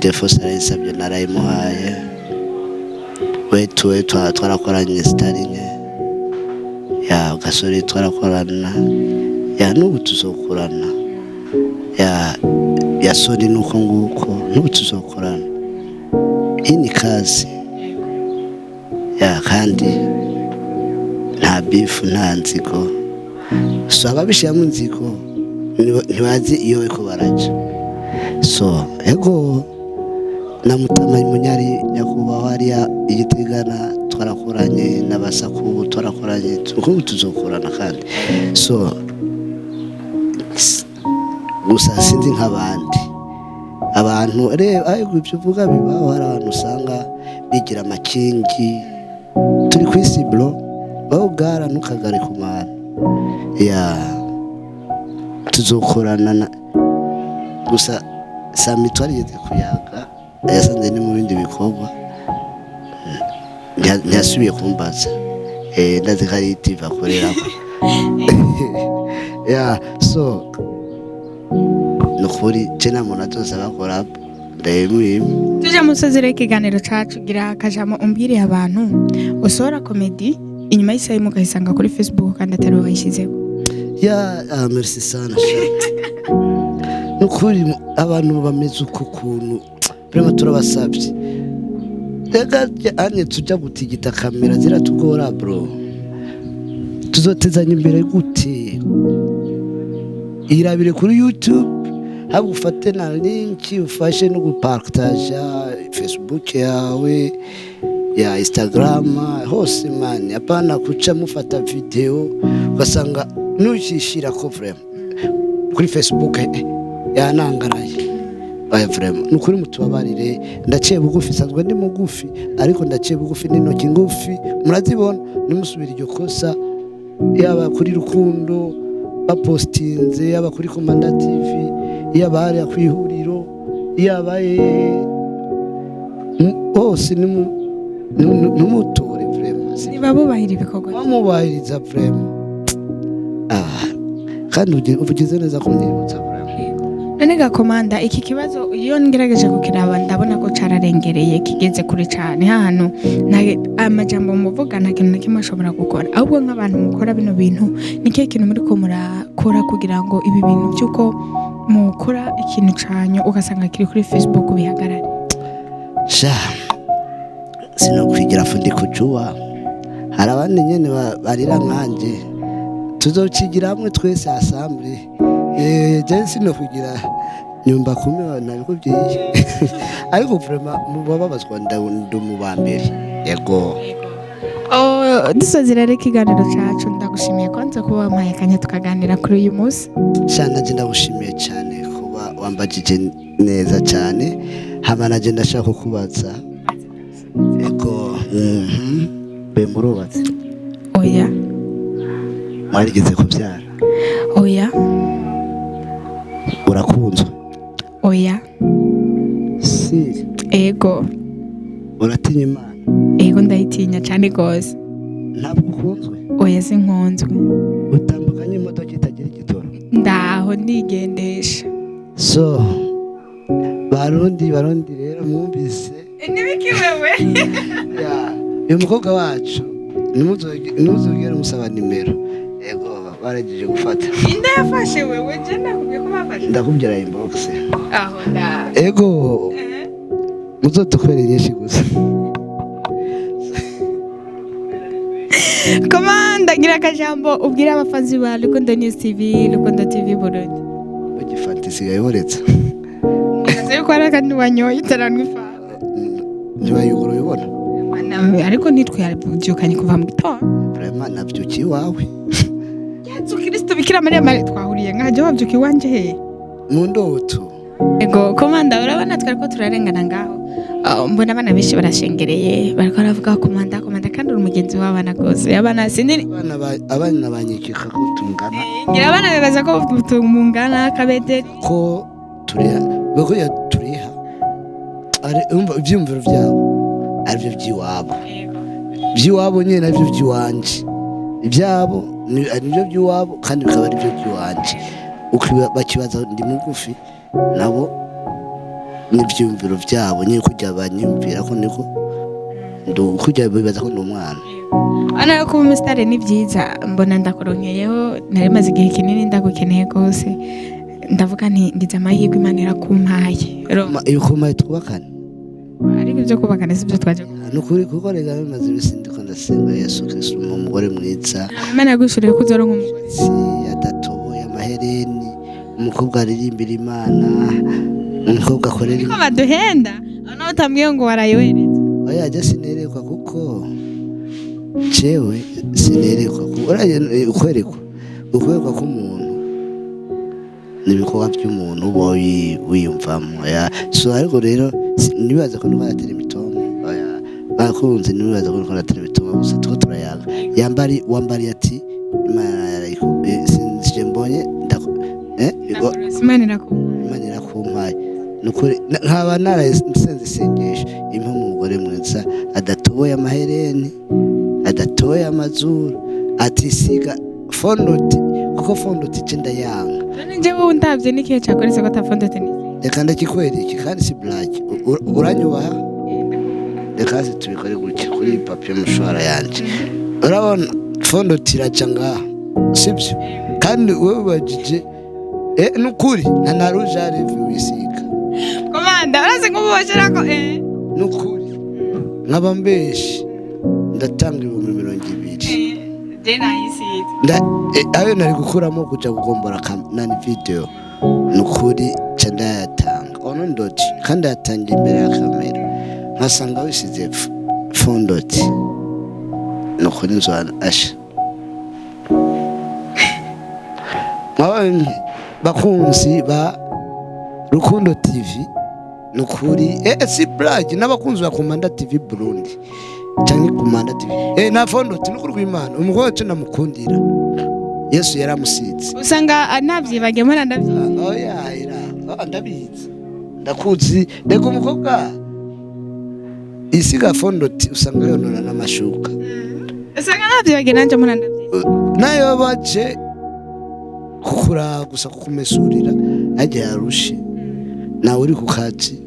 Defo sarayisabye narayimuhaye, wetu twarakoranye Starine ya Gasore, twarakorana ya n'ubu tuzokorana ya Sori nuko nguko, n'ubu tuzokorana. Iyi ni kazi ya kandi nta bifu nta nzigo, so ababishira mu nzigo ntibazi iyo beko baraca. So ego namutama munyari nyakubahwa hariya Igitegana twarakoranye n'abasaku twarakoranye, tuko tuzokorana kandi. So gusa sinzi nk'abandi abantu ariko ibyo uvuga bibaho, hari abantu usanga bigira amakingi. Turi ku isi bro, wowe ubwara ntukagare ku mana ya tuzokorana gusa Sami twarigeze kuyaga yasanze ni mu bindi bikorwa ntiyasubiye kumbaza ndazi ko ari TV akorerako ya so nukuri je na muntu atoza bakora ndayimwime. Tuje musozera ikiganiro cacu, gira akajamo umbwire abantu usohora komedi inyuma y'isaha mukayisanga kuri Facebook kandi atari wayishyizeho. Ya merci sana nukuri abantu bameze uko kuntu prema turabasabye rega anye tujya gutigita kamera ziratugora bro, tuzotezanya imbere gute? Irabire kuri YouTube haba ufate na link ufashe no gupartage Facebook yawe ya Instagram hose man, apana kuca mufata video ugasanga nujishira ko vrema kuri Facebook yanangaraye. Baya vrema nukuri mutubabarire, ndaciye bugufi, sanzwe ndi mugufi ariko ndaciye bugufi n'intoki ngufi, murazibona nimusubira iryo kosa. Yaba kuri Rukundo bapostinze, yaba kuri Komanda TV, yaba hari kwihuriro, yaba hose numutore vrema, niba bubahira ibikorwa bamubahiriza vrema. Kandi uvugize neza kumwibutsa vrema. None Gakomanda, iki kibazo iyo ngerageje kukiraba ndabona ko cararengereye kigeze kure cyane, hano amajambo muvuga nta kintu nakimwe ashobora gukora. Ahubwo nk'abantu mukora bino bintu nike kintu muri ko murakora kugira ngo ibi bintu byuko mukora ikintu canyu ugasanga kiri kuri Facebook bihagarare? Sino kwigira fundi kujua, hari abandi nyene barira nkanje, tuzocigira hamwe twese assemble. Je sino kugira nyumba kumi nabikubyiye ariko vrema mubabazwa ndumubambere yego. Dusozera rero ikiganiro cyacu, ndagushimiye kwanza kuba wampaye akanya tukaganira kuri uyu munsi. Cyane ndagushimiye cyane kuba wambajije neza cyane. hama naje ndashaka kukubaza ego be murubatse oya mwarigeze kubyara oya urakunzwe oya si ego uratinya imana ego ndayitinya cyane gose ntabwo ukunzwe oya sinkunzwe utambukanye imodoka itagira igitoro ndaho ndigendesha so barundi rero mwumvise nibiki wewe uyu mukobwa wacu nimuzogere musaba nimero ego barageje gufata inde yafashe wewe je nakubwiye ko bafashe ndakubwira inbox aho nda ego muzodukorera nyinshi gusa komanda gira akajambo ubwira abafanzi ba Rukundo News TV Rukundo TV Burundi bagifantisi yayoretse Ese ko ari kandi wanyoye itaranwa ifa ntibayuguru ubona ariko nitwe yabyukanye kuva mu gitondo vraiment nabyukiye iwawe Yesu Kristo Bikira Mariya Mari twahuriye nkaje wabyukiye wanje he mu ndoto ego komanda urabona twari ko turarengana ngaho mbona abana benshi barashengereye bariko baravuga komanda kandi uri umugenzi w'abana gose abana sinini abana banyikika ko tungana ngira abana bebaza ko tungana kabete ko turiha bako ya turiha ari ibyumviro byabo aribyo by'iwabo nyine nabyo by'iwanje ibyabo nibyo by'iwabo kandi bikaba aribyo by'iwanje bakibaza ndi mugufi nabo n'ibyumviro byabo nyine kujya banyumvira ko niko kujya bibaza ko ndi umwana ana yo kuba umusitari ni byiza mbona ndakoronkeyeho nari maze igihe kinini ndagukeneye rwose ndavuga nti ngize amahirwe Imana irakumpaye iyo kumpaye twubakane ariko ibyo kubakana si byo twaje nukuri kuko rega bimaze ibisi ndiko ndasenga Yesu Kristo umugore mwiza Imana yagushuriye ko uzoronka umugore si yadatoye amahereni umukobwa aririmbira Imana umukobwa akorera ko baduhenda nawe utambwiye ngo warayohereza oya je sinerekwa kuko cewe sinerekwa ukwerekwa k'umuntu n'ibikorwa by'umuntu uba wiyumvamo so ariko rero nibaza ko ndatera imitomo bakunze nibaza ko ndatera imitomo gusa tuko turayaga wambari ati Imana sinje mbonye Imana irakumpaye nukuri nkaba narasenze isengesho impa umugore mwiza adatoboye amahereni adatoye amazuru atisiga fondoti kuko fondoti je ndayanga nje wowe ndavye nikihe cyakoretse ko ta fondoti ni reka ndakikwereke kandi si black uranyubaha reka tubikore gutya kuri papier mushwara yanje urabona fondoti iraca ngaha sibyo kandi wewe bajije nukuri na rouge à lèvres wisiga komanda urazi nk'ububashira ko nukuri nkaba mbeshi ndatanga 200 dena yisize ayo nari gukuramo kuja kugombora nani video nukuri cyanda yatanga ono ndoti kandi yatanga imbere ya kamera nkasanga wisize fondoti nukuri nzwana asha bakunzi ba Rukundo TV nukuri si black n'abakunzi ba Komanda TV Burundi cyangwa Komanda TV na fondoti nukuri kw'Imana umugore cyo namukundira Yesu yaramusize usanga navyibagiye mara ndavyibagiye oya ndabizi ndakuzi rego umukobwa isiga fondoti usanga yonora n'amashuka usanga navyibagiye nanje mara ndavyibagiye nayo baje kukura gusa kukumesurira hajya yarushe nawe uri ku kazi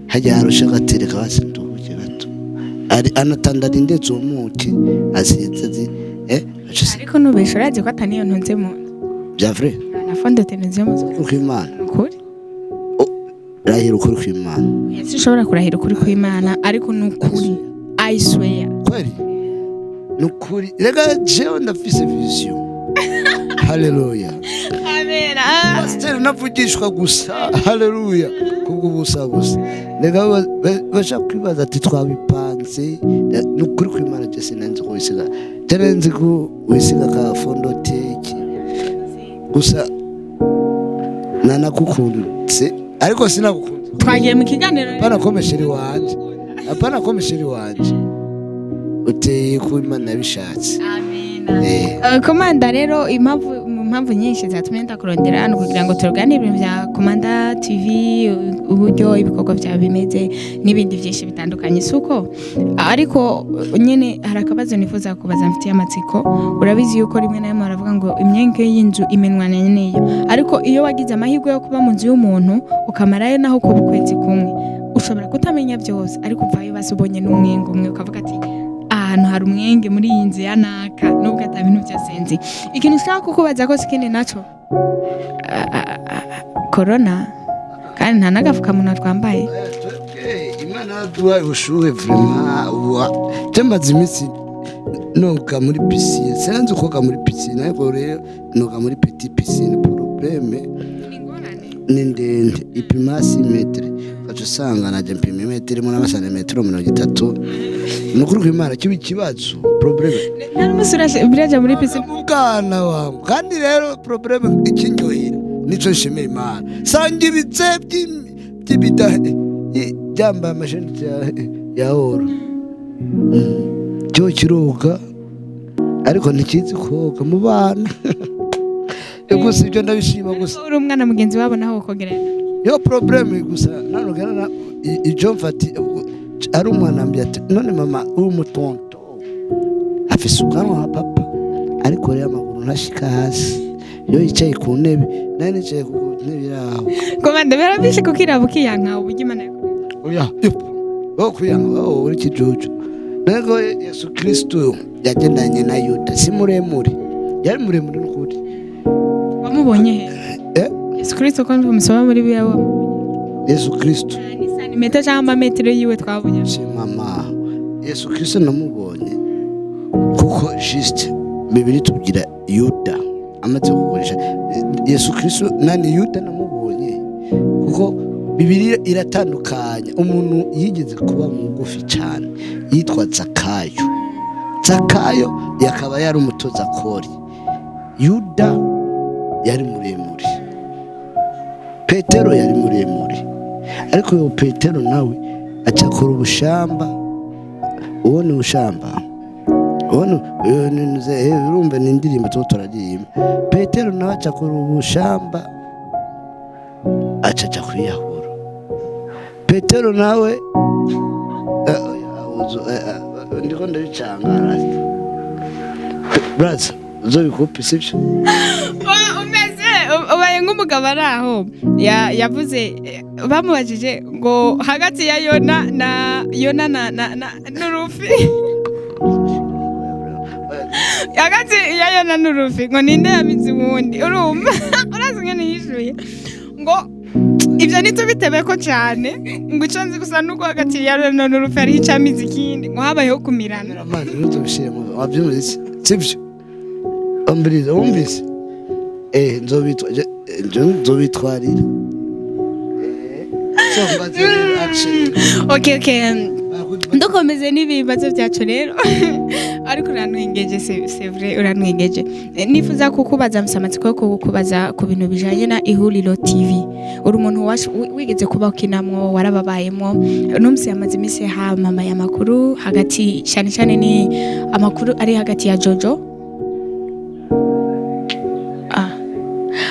hajya yarushe agatereka basinduke gato ari anatandara ndetse umuke asize ariko nubesha urazi ko ataniyo ntunze mu bya vrai na fondoti ntunze mu kw'Imana ukuri rahira ukuri kw'Imana Yesu ushobora kurahira ukuri kw'Imana ariko nukuri I swear kweli nukuri rega jewe ndafise vision haleluya amen pastor navugishwa gusa haleluya kubwo busa rega basha kwibaza ati twabipanze nukuri kw'Imana je sinanze kwisiga terenze ko wisiga ka fondoteki gusa nanakukunze ariko sinagukunze twagiye mu kiganiro apana komesheri wanje uteye ku Imana yabishatse. Komanda rero impamvu nyinshi zatumye ndakurondera hano kugira ngo turuganire ibintu bya Komanda TV, uburyo ibikorwa byawe bimeze n'ibindi byinshi bitandukanye suko, ariko nyine hari akabazo nifuza kubaza mfitiye amatsiko. Urabizi yuko rimwe na rimwe baravuga ngo imyenge y'inzu imenwana n'iyo, ariko iyo wagize amahirwe yo kuba mu nzu y'umuntu ukamarayo naho kuba ukwezi kumwe, ushobora kutamenya byose, ariko uvayo basubonye n'umwenge umwe ukavuga ati ahantu hari umwenge muri iyi nzu ya naka, nubwo ata bintu byose nzi. Ikintu ushaka kukubaza ko sikindi naco corona, kandi nta n'agafukamunwa twambaye. Imana yaduhaye ubushuhe vraiment. Cyamaze iminsi noga muri piscine, sinzi koga muri piscine, ariko rero noga muri petit piscine. Problème ni ndende, ipima 6 metre, gacu usanga naje mpima metero mu n'amasantimetero 30. Nukuri ko Imana kibi kibazo problème nari musuraje biraje muri piscine mukana wangu, kandi rero problème ikinyohira nico nshimira Imana sanga ibitse by'ibitahe jamba amasheni ya oro cyo kiroga, ariko ntikizi koga mu bana. Gusa ibyo ndabishima gusa uri umwana mugenzi wabo naho ukogerera yo problème gusa nanogana ijo mfati ari umwana mbya none mama uri mutonto afise ubwanwa wa papa, ariko rero amaguru ntashika hasi, yo yicaye ku ntebe naye nicaye ku ntebe yaho. Komanda barabishe kukiraba ukiyanka ubugimana oya kuyanga uri kijuju. Nego Yesu Kristo yagendanye na Yuda, si muremure, yari muremure n'ukuri. Wamubonye he? Yesu Kristo ko musoma muri biya wa Yesu Kristo ni santimetero cyangwa metero yiwe twabonye. Mama Yesu Kristo namubonye kuko juste Bibiliya tubwira Yuda amaze kugurisha Yesu Kristo nani Yuda namubonye kuko Bibiliya iratandukanya. Umuntu yigeze kuba mugufi cyane yitwa Zakayo yakaba yari umutoza kori. Yuda yari muremure, Petero yari muremure, ariko yo Petero nawe acakora ubushamba. Uwo ni ubushamba, uwo urumva ni indirimbo turaririmba. Petero nawe acakora ubushamba acaca kwiyahura. Petero nawe ndiko ndabicangara braza uzobikupi sibyo ubaye nk'umugabo ari aho yavuze bamubajije ngo hagati ya Yona n'urufi hagati ya Yona n'urufi ngo ninde yamize uwundi, urumva urazi ngene yishuye ngo ibyo nitubitebe ko cyane ngo icyo nzi gusa nuko hagati ya Yona n'urufi ari icamize ikindi ngo habayeho kumirana. Amazi n'utubishemo wabyumvise sibyo ambiriza wumvise nzobitwarira okay ndukomeze n'ibibazo byacu rero ariko uranwengeje c'est vrai uranwengeje. Nifuza kukubaza musamatsiko yo kukubaza ku bintu bijanye na Ihuriro TV. Uri umuntu wigeze kuba ukinamwo warababayemo n'umse yamaze iminsi mama ya makuru hagati cyane ni amakuru ari hagati ya Jojo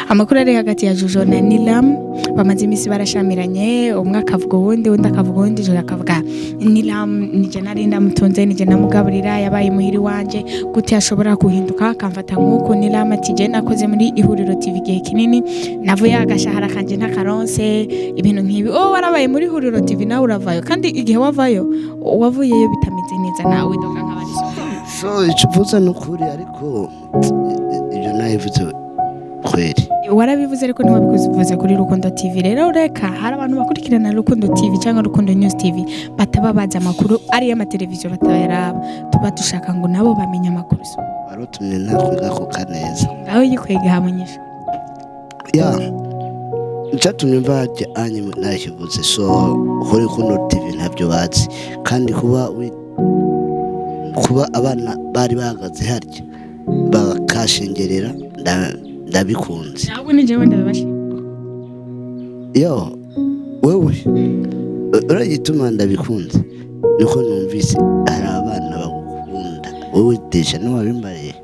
amakuru ari hagati ya Jojo na Nilam bamaze iminsi barashamiranye, umwe akavuga uwundi akavuga uwundi, Jojo akavuga Nilam nije nari ndamutunze nije namugaburira yabaye muhiri wanje gute ashobora guhinduka akamfata nk'uko. Nilam ati je nakoze muri Ihuriro TV gihe kinini navuye agashahara kanje ntakaronse ibintu nk'ibi. Warabaye muri Ihuriro TV nawe uravayo, kandi igihe wavuyeyo bitameze neza nawe doka nk'abandi so icuvuza n'ukuri, ariko ibyo nayivuze kweli warabivuze ariko ntiwabikuvuze kuri Rukundo TV. Rero reka hari abantu bakurikirana Rukundo TV cyangwa Rukundo News TV bataba bazi amakuru ari y'amateleviziyo batayaraba, tuba dushaka ngo nabo bamenye amakuru. Barutumye nakwiga ko kaneza aho yikwega hamunyisha icyatumye mbaje anyi nakivuze. So kuri Rukundo TV ntabyo bazi, kandi kuba abana bari bahagaze harya bakashengerera ndabikunze. Ntabwo nije wenda babashye yo wewe uragituma ndabikunze niko numvise hari abana bagukunda wowe deja ntiwabimbariye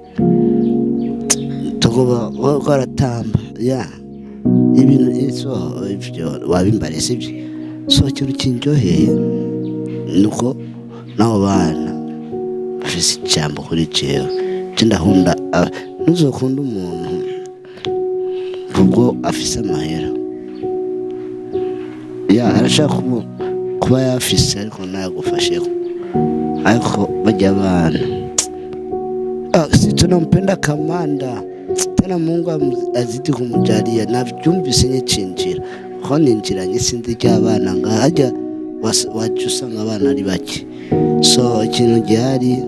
tukuba waratamba ya ibintu ivyo wabimbariye sibyo so ikintu kinjoheye nuko nabo bana bafise ijambo kuri jewe ndahunda ntuzokunda umuntu ubwo afise amahera ya arashaka kuba yafise ariko ntayagufasheho ariko bajya abana si tunampenda kamanda tena Mungu azidi kumujalia navyumvise nyichinjira ko ninjiranye sinzi ry'abana ngahajya waje usanga abana ari bake so ikintu gihari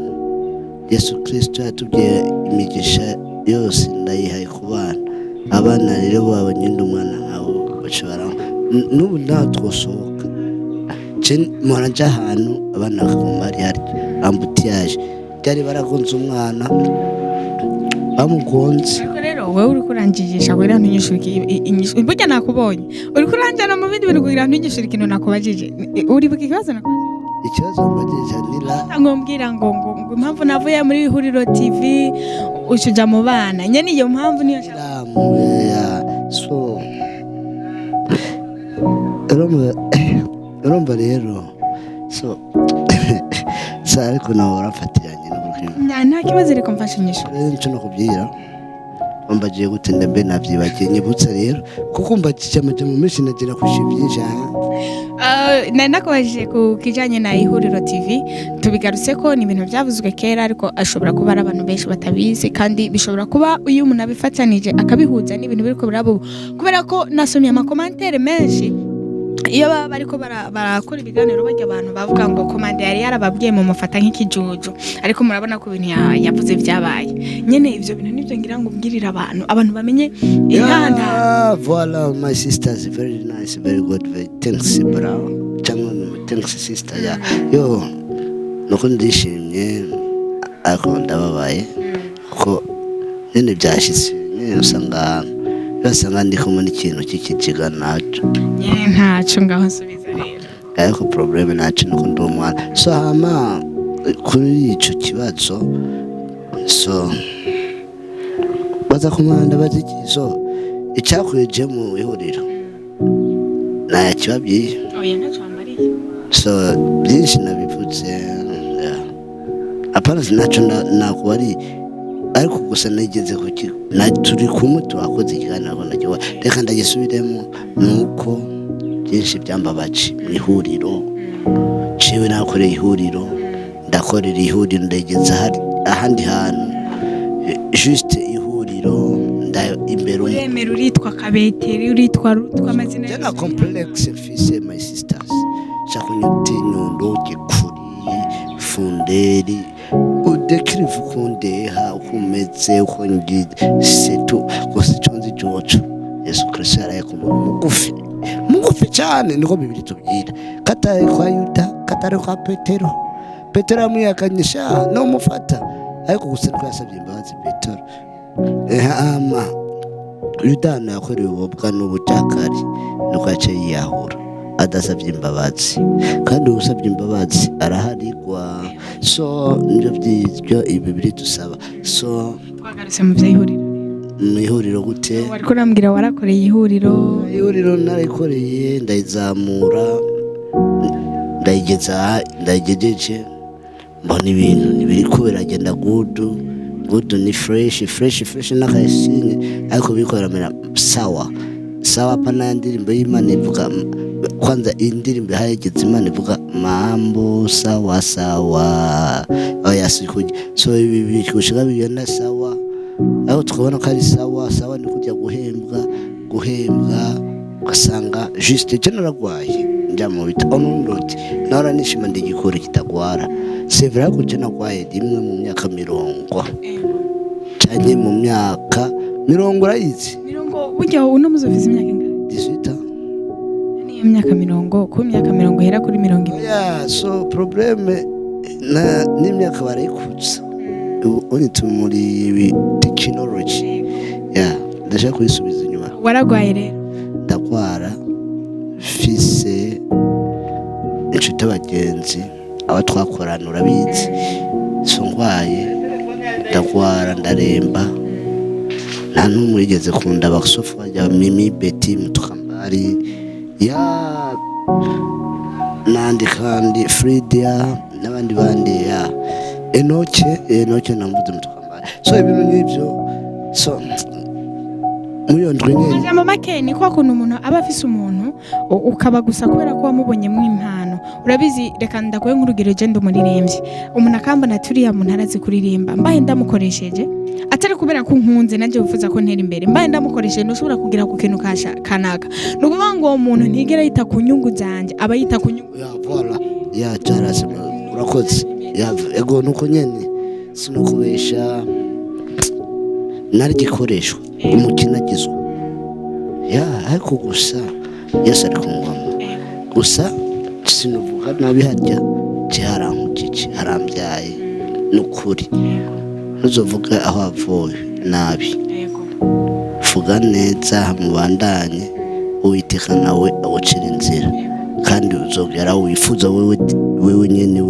Yesu Kristo yatubwiye imigisha yose ndayihaye ku bana abana rero babonye umwana nkawe bashobora n'ubu natwosohoka mpora nja ahantu abana bakaguma ari hari ambutiyaje byari baragonze umwana bamugonze rero wowe uri kurangigisha kugira ngo ntunyishurike burya nakubonye uri kuranjana mu bindi bintu kugira ngo ntunyishurike ikintu nakubajije uri buka ikibazo nakubajije ikibazo mbajije nila ngombwira ngo impamvu navuye muri Ihuriro TV ucuja mu bana nyene iyo mpamvu niyo so urumva rero so ariko nawe urafatiranye nta kibazo reka mfashe inyishu nicyo nakubwira wambagiye gute ndembe navyibagiye nyibutsa rero kuko mbajije amajambo menshi nagira kushibyinsha nari nakubajije ku kijanye na Ihuriro TV tubigarutse ko ni ibintu byavuzwe kera ariko ashobora kuba ari abantu benshi batabizi kandi bishobora kuba uyu umuntu abifatanije akabihuza n'ibintu biriko birabo kubera ko nasomye amakomantere menshi iyo baba bariko barakora ibiganiro bajya abantu bavuga ngo komande yari yarababwiye mu mufata nk'ikijuju ariko murabona ko ibintu yavuze byabaye nyene ivyo bintu nivyo ngira ngo mbwirira abantu bamenye intanda voilà my sister is very nice very good very thanks bro cyangwa thanks sister ya yo nuko ndishimye ariko ndababaye ko nyene byashitse nyene usanga ndi kumwe n'ikintu cy'ikijiga naco ntaco ngaho nsubiza rero ariko probleme naco nuko ndi umwana so hama kuri ico kibazo so baza kumanda bazikizo icyakureje mu ihuriro naya kibabyiye oya ntaco amariye so byinshi nabivutse apana sinaco nakubari ariko gusa nigeze kuki turi kumwe twakoze ikiganiro nagiye reka ndagisubiremo nuko byinshi byambabaje mu ihuriro ciwe nakoreye ihuriro ndakorera ihuriro ndageze ahandi hantu juste ihuriro imbere uremera uritwa Kabeteri uritwa Rutwa amazina y'ana complex fils my sisters chakunyuti nyundo gikuri funderi udekirivu kundeha ukumeze ukongide setu gusa iconzi joco Yesu Kristo yaraye ku mugufi cyane niko bibiri tubwira katare kwa Yuda katare kwa Petero amuyakanyisha no mufata ariko gusa ko yasabye imbabazi Petero ama Yuda nakorewe ububwa n'ubutakari nuko yaciye yiyahura adasabye imbabazi kandi usabye imbabazi araharigwa so nibyo by'ibyo ibibiri dusaba so twagarutse mu by'ihuriro mu ihuriro gute wari kurambwira warakoreye ihuriro narikoreye ndayizamura ndayigejeje mbona ibintu ntibiri kubiragenda gudu ni fresh n'akayisinye ariko bikoramera sawa pana ya ndirimbo y'Imana ivuga kwanza indirimbo hayegeze Imana ivuga mambo sawa oya sikuje so ibi kushika bigenda sawa aho twabona ko ari sawa ni kujya guhembwa ugasanga juste naragwaye njya mu bita onundoti nara nishima ndigikora kitagwara severa ko naragwaye rimwe mu myaka 50 cyane mu myaka 50 urayizi burya uno muzoviza imyaka ingana 18 niyo myaka 50 ku myaka 50 hera kuri 20 yeah so probleme n'imyaka barayikutsa ubu muri technology ndashaka kuyisubiza inyuma waragwaye rero ndakwara fils inshuti abagenzi aba twakorana urabizi so ndwaye ndagwara ndaremba nta n'umwe yigeze kunda basofu bajya Mimi Betty Mutukambari ya nandi kandi Fridia n'abandi bandi ya Enoke namvuze Mutukambari so ibintu nk'ibyo so muyo ndwe nyene Majambo make ni kwa kuntu umuntu aba afise umuntu ukaba gusa kubera ko wamubonye mu impano urabizi reka ndagoye nk'urugero je ndumuririmbyi umuntu akambona turiya muntu arazi kuririmba mbaye ndamukoresheje atari kubera ko nkunze nanje bifuza ko ntera imbere mbaye ndamukoresheje ntushobora kugira ku kintu kanaka nukuvuga ngo uwo muntu ntigera yita ku nyungu zanje aba yita ku nyungu ya voilà ya charasi urakoze ya ego nuko nyene sinukubesha nari gikoresho umukinagizwa ya ariko gusa Yesu ari kungoma gusa sinuvuga nabi harya cyarankukije harambyaye nukuri ntuzovuga aho avuye nabi vuga neza mubandanye Uwiteka nawe awucira inzira kandi uzogera wifuza wewe nyene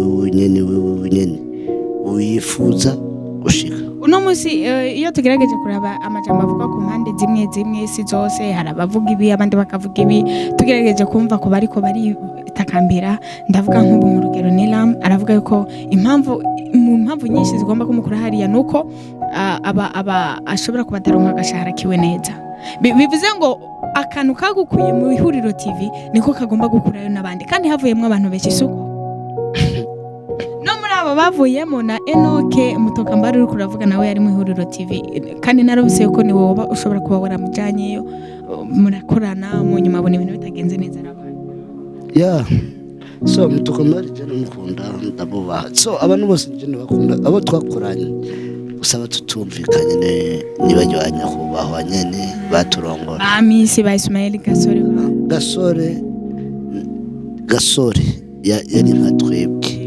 wifuza gushika uno musi iyo tugerageje kuraba amajambo avuga ku mpande zimwe si zose hari abavuga ibi abandi bakavuga ibi tugerageje kumva ko bariko bari takambira ndavuga nk'ubu mu rugero Nilam aravuga yuko impamvu nyinshi zigomba kumukura hariya nuko aba ashobora kubataronka agashahara kiwe neza bivuze ngo akantu kagukuye mu ihuriro TV niko kagomba gukurayo n'abandi kandi havuyemo abantu benshi isuko no muri abo bavuyemo na Enoke Mutukambari uri kuravuga nawe yari mu ihuriro TV kandi narabise ko ni wowe ushobora kuba waramujyanyeyo murakorana mu nyuma abona ibintu bitagenze neza n'abandi ya so Mutukambari cyane mukunda ndabubaha so abantu bose njye bakunda abo twakoranye usaba tutumvikanye nibajyanya kubahwa nyene baturongora Bamisi ba Ismael Gasore yari nka twebwe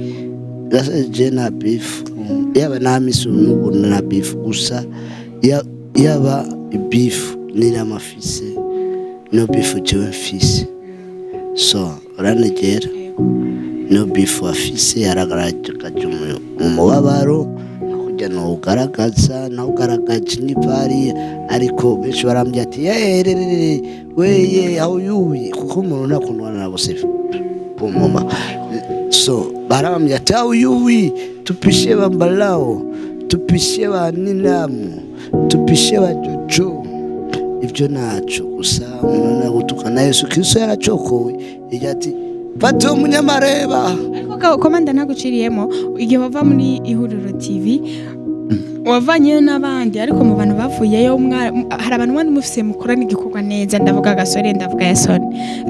gaseje na beef yaba namisi n'ubu na beef gusa yaba beef ni namafise no beef jewe mfise so ranegera no beef afise yaragaraje mu mubabaro kujya no ugaragaza na ugaragaje ni pari ariko benshi barambye ati weye aho yubi kuko umuntu nakundana nabo sefu pomoma so barambye ati aho yubi tupishe bambalao tupishe ba Nilamu tupishe ba Jojo ibyo naco gusa umuntu gutukana Yesu Kristo yaracokowe ijati fata umunyamareba ariko komanda naguciriyemo igihe wava muri ihuriro TV wavanyeyo n'abandi ariko mu bantu bavuyeyo hari abantu bandi mufise mukorana igikorwa neza ndavuga Gasore ndavuga Yasoni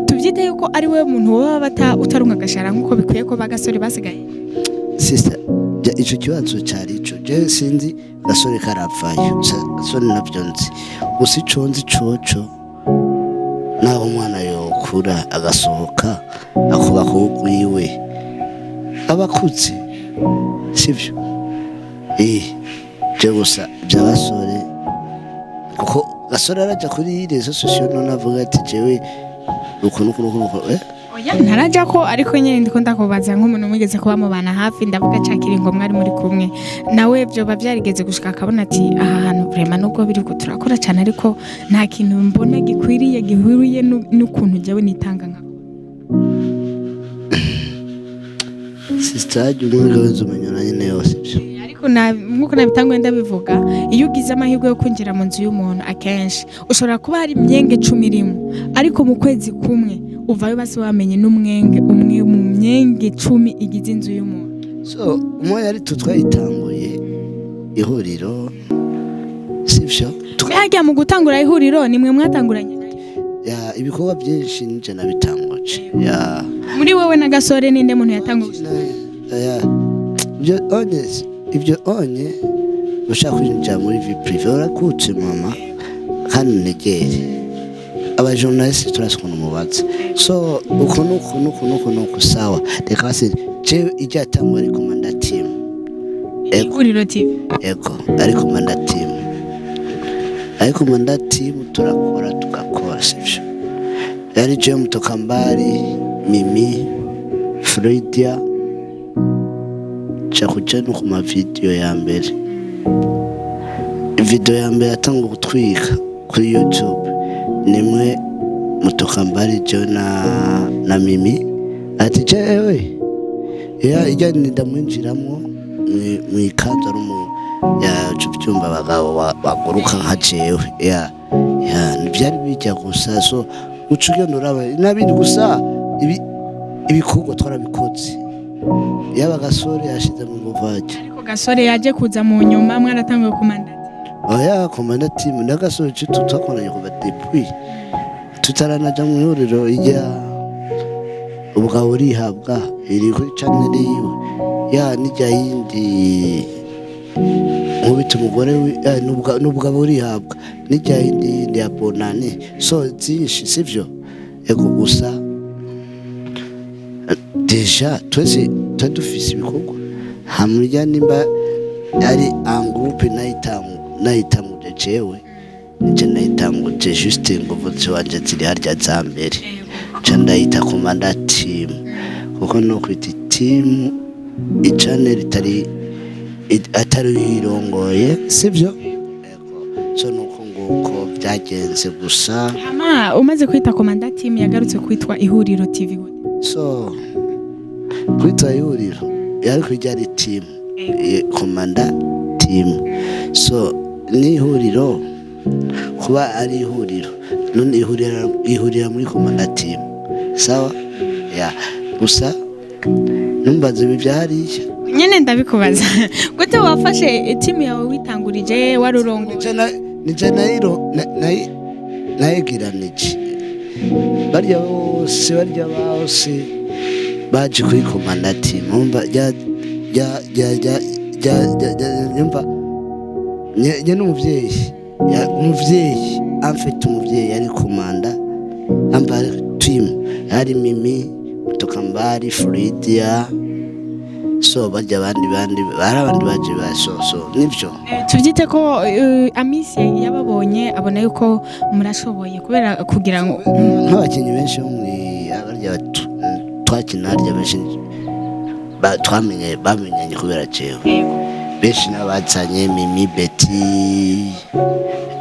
tuvyite yuko ari we muntu waba utarunga gashara nkuko bikwiye ko bagasore basigaye sister ico kibazo cyari ico je sinzi Gasore karapfayo Gasore navyo nzi gusa ico nzi coco naho umwana yokura agasohoka akuba kugwiwe abakutse sivyo je gusa by'abasore kuko Gasore araja kuri rezo sosiyo none avuga ati jewe ukuntu oya ntaraja ko ariko nyene ndiko ndakubaza nk'umuntu mwigeze kuba mu bana hafi ndavuga cakiri ngo mwari muri kumwe nawe byo bavyarigeze gushika akabona ati aha hantu vraiment nubwo biri ko turakora cyane ariko nta kintu mbona gikwiriye gihuriye n'ukuntu jewe nitanga nka sister umwe wese umenyana nyene yose ariko nkuko nabitangwe ndabivuga iyo ugize amahirwe yo kwinjira mu nzu y'umuntu akenshi ushobora kuba hari imyenge 10 irimo ariko mu kwezi kumwe uvayo basi wamenye n'umwenge umwe mu myenge 10 igize inzu y'umuntu so umwe yari tutwayitanguye ihuriro sivyo twajya mu gutangura ihuriro nimwe mwatanguranye ya ibikorwa byinshi nije nabitanguje ya muri wewe na Gasore ninde muntu yatanguje ya ibyo onye ushaka kwinjira muri vie privée urakutse mama kandi negere aba journalist turaskuna mubatse so uko sawa reka basi je ijatangwa ari komanda team ihuriro TV ego ari komanda team turakora tugakora sivyo yari je Mutukambari Mimi Fraidia cakuja no ku mavideo ya mbere. Video ya mbere atanga gutwika kuri YouTube nimwe Mutokambari jo na Mimi ati jewe ijya ndamwinjiramo mu ikanzu ari mu cyumba abagabo baguruka nka jewe byari bijya gusa so ucugenda uraba nabindi gusa ibikorwa twarabikoze yaba gasore yashize mu buvaje ariko gasore yaje kuza mu nyuma mwaratangiye komanda komanda team na gasore cyo twakoranye kuva depuis tutaranaja mu ihuriro ijya ubugabo urihabwa iri kuri channel yiwe nijya yindi nkubita umugore n'ubugabo urihabwa nijya yindi ya bonane so zinshi sivyo ego gusa deja twese dufise ibikorwa hamurya nimba ari en groupe nayitanguje jewe nje nayitanguje juste nguvuze wanje ziri harya za mbere nca ndayita komanda team kuko no kwita team ichannel atari hirongoye sivyo so nuko nguko byagenze gusa umaze kwita komanda team yagarutse kwitwa Ihuriro TV so kwita ihuriro yari kwijyari team komanda team so ni ihuriro kuba ari ihuriro none ihurira muri komanda team sawa gusa numbaze bibyariye nyene ndabikubaza gute wafashe team yawe witangurije warurongo nije nayigiranije barya bose baje kuri komanda team umva nyumva nye n'umuvyeyi amfite umuvyeyi ari komanda amba team hari Mimi Mutokambari Fraidia so barya abandi baje basoso nivyo tuvyite ko Amisi yababonye abona yuko murashoboye kubera kugira ngo nk'abakinyi benshi abarya twakina harya benshi bamenyanye kubera jewe benshi n'abazanye Mimi Betty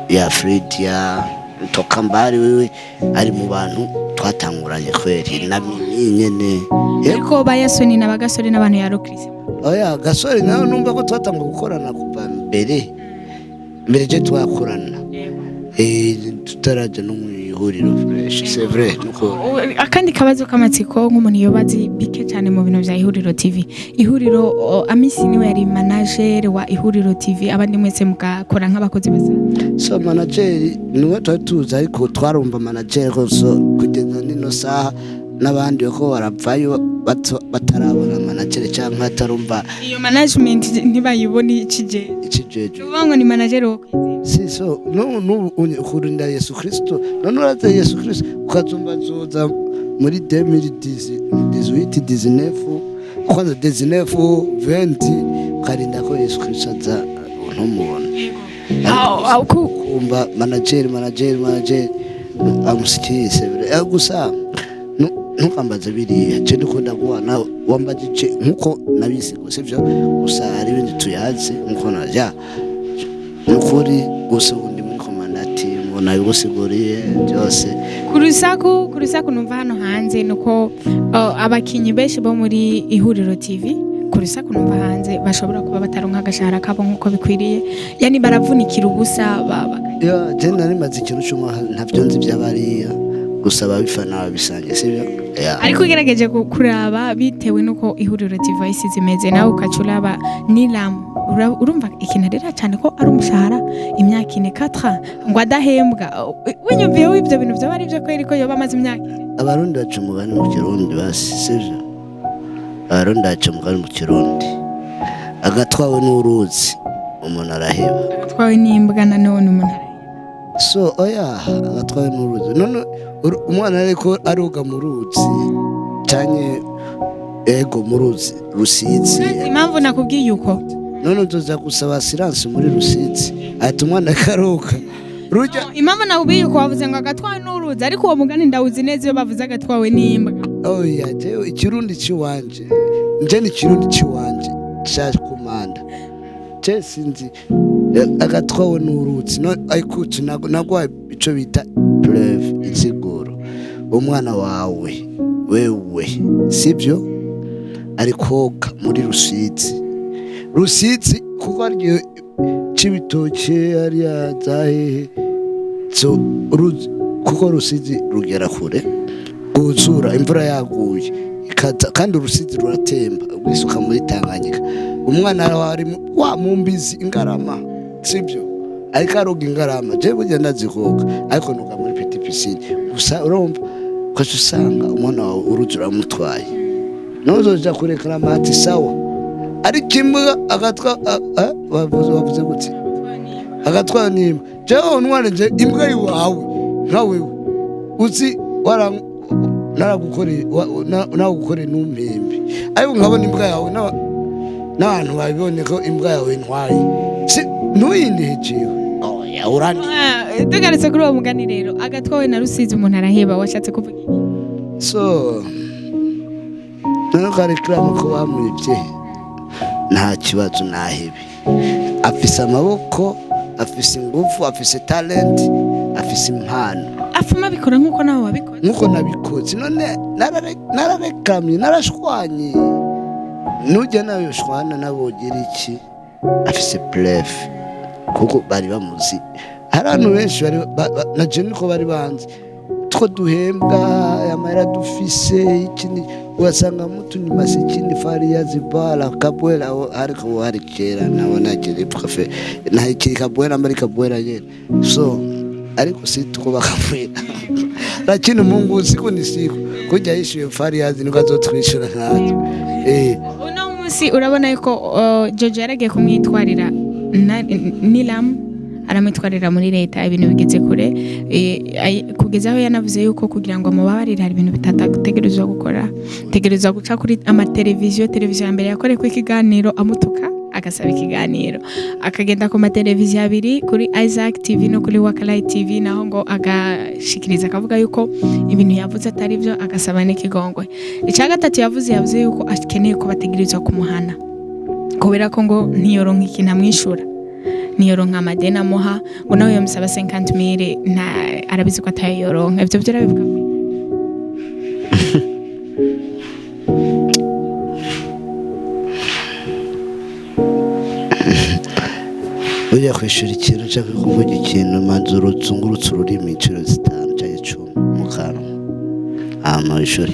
ya Fraidia Mutokambari wewe ari mu bantu twatanguranye kweri na Mimi nyene ariko bayasoni n'abagasore n'abantu ya Rokrisi gasore nawe numva ko twatangwa gukorana kuva mbere je twakorana tutaraje no mu ihuriro fresh c'est vrai nuko akandi kabazo kamatsiko nk'umuntu yobazi bike cyane mu bintu bya Ihuriro TV ihuriro Amisi niwe yari manager wa Ihuriro TV abandi mwese mugakora nk'abakozi basa so manager niwe twatuza ariko twarumva manager so kugeza nino saha n'abandi ko barapfayo batarabona manager cyangwa atarumva iyo management ntibayiboni ikijeje ubango ni manager wo si so no ukurinda Yesu Kristo none uraza Yesu Kristo ukazumba zoza muri 2018 kwanza 19 karinda ko Yesu Kristo aza ntumubona kumva manager amusikise gusa ntukambaze biriya je ndikunda guhana wambajije nkuko nabisi sivyo gusa hari ibindi tuyazi nkuko naja nukuri gusa undi muri komanda team nabigusiguriye byose kurusaku numva hano hanze nuko abakinyi benshi bo muri Ihuriro TV kurusaku numva hanze bashobora kuba bataronka agashahara kabo nkuko bikwiriye yani baravunikira ubusa je narimaze ikintu cy'umwa ntavyo nzi by'abariya gusa babifana babisange sibyo ariko ugerageje kuraba bitewe nuko Ihuriro TV isize imeze nawe ukacuraba Nilam urumva ikintu rero cyane ko ari umushahara imyaka 4 ngo adahembwa winyumviye w'ibyo bintu byo bari byo ko ariko yo bamaze imyaka abarundi bacu mugani mu Kirundi basisije abarundi bacu mugani mu Kirundi agatwawe n'uruzi umuntu araheba agatwawe n'imbwa nanone umuntu so agatwawe n'uruzi none umwana ariko aruga mu ruzi cyane ego mu ruzi Rusizi impamvu nakubwiye uko none uzoza gusaba silence muri Rusizi ati umwana akaruka impamvu nakubwiye uko wavuze ngo agatwawe n'uruzi ariko uwo mugani ndawuzi neza iyo bavuze agatwawe n'imbwa oya jewe ikirundi ciwanje nje ni ikirundi ciwanje shaje kumanda je sinzi agatwawe n'urutsi no ayikuti nagwa ico bita preuve insiguro umwana wawe wewe sivyo ari koga muri Rusizi kuko ari cibitoke ari yazahe so kuko Rusizi rugera kure guzura imvura yaguye ikaza kandi Rusizi ruratemba gwisuka muri Tanganyika umwana wari wa mumbizi ingarama sibyo ariko aroga ingarama je burya ndazikoga ariko nuka muri petit piscine gusa urumva ko usanga umwana wawe uruzura mutwaye nozoja kurekana amati sawa ari kimwe agatwa bavuze gute agatwa nimba jewe nwane je imbwa yiwawe nkawe uzi naragukore n'umpembe ariko nkabona imbwa yawe n'abantu babibone ko imbwa yawe ntwaye ntuyindejewe oya urani tugarutse kuri uwo mugani rero agatwawe na Rusizi umuntu araheba washatse kuvuga so ntukareklama ko bamwibye nta kibazo nahebe afise amaboko afise ingufu afise talent afise impano afuma bikora nkuko nawe wabikoze nkuko nabikoze none nararekamye narashwanye nujya nawe ushwana nabogira iki afise bref kuko bari bamuzi hari abantu benshi bari na je niko bari banzi two duhembwa amara dufise ikindi wasanga mutu ni masikini faria zibala kabwela ariko hari kera nabona kiri profe na ikiri kabwela muri kabwela yene so ariko si tuko bakafwela lakini Mungu siku ni siku kujya yishuye faria niko azotwishura natwe uno munsi urabona yuko Jojo yaragiye kumwitwarira Nilam aramwitwarira muri leta ibintu bigeze kure kugeza aho yanavuze yuko kugira ngo amubabarire hari ibintu bitategerezwa gukora tegerezwa guca kuri televiziyo ya mbere yakore ku ikiganiro amutuka agasaba ikiganiro akagenda ku mateleviziyo abiri kuri Isaac TV no kuri Wakalai TV naho ngo agashikiriza akavuga yuko ibintu yavuze atari byo agasaba n'ikigongwe icya gatatu yavuze yuko akeneye ko bategerezwa kumuhana kubera ko ngo ntiyoronka ikintu amwishura niyoronka amadeni amuha ngo nawe yamusaba 50,000 arabizi ko atayoronka ibyo byarabivuga ujya kwishura ikintu cyangwa kuvuga ikintu manzuro zungurutse ururimi inshuro 5 cyangwa 10 mu kanwa ishuri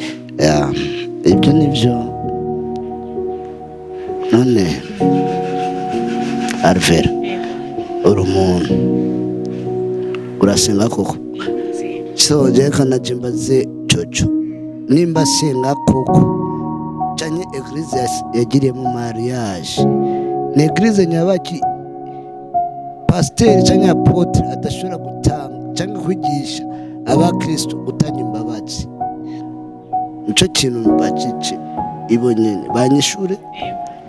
ibyo nibyo none Alvera uri umuntu urasenga koko so je kana jimbaze Jojo nimba senga koko cyanye eglise yagiriye mu mariage ne eglise nyabaki pasteur cyanye apotre adashobora gutanga cyangwa kwigisha abakristo gutanga imbabazi nico kintu bacice ibonyene banyishure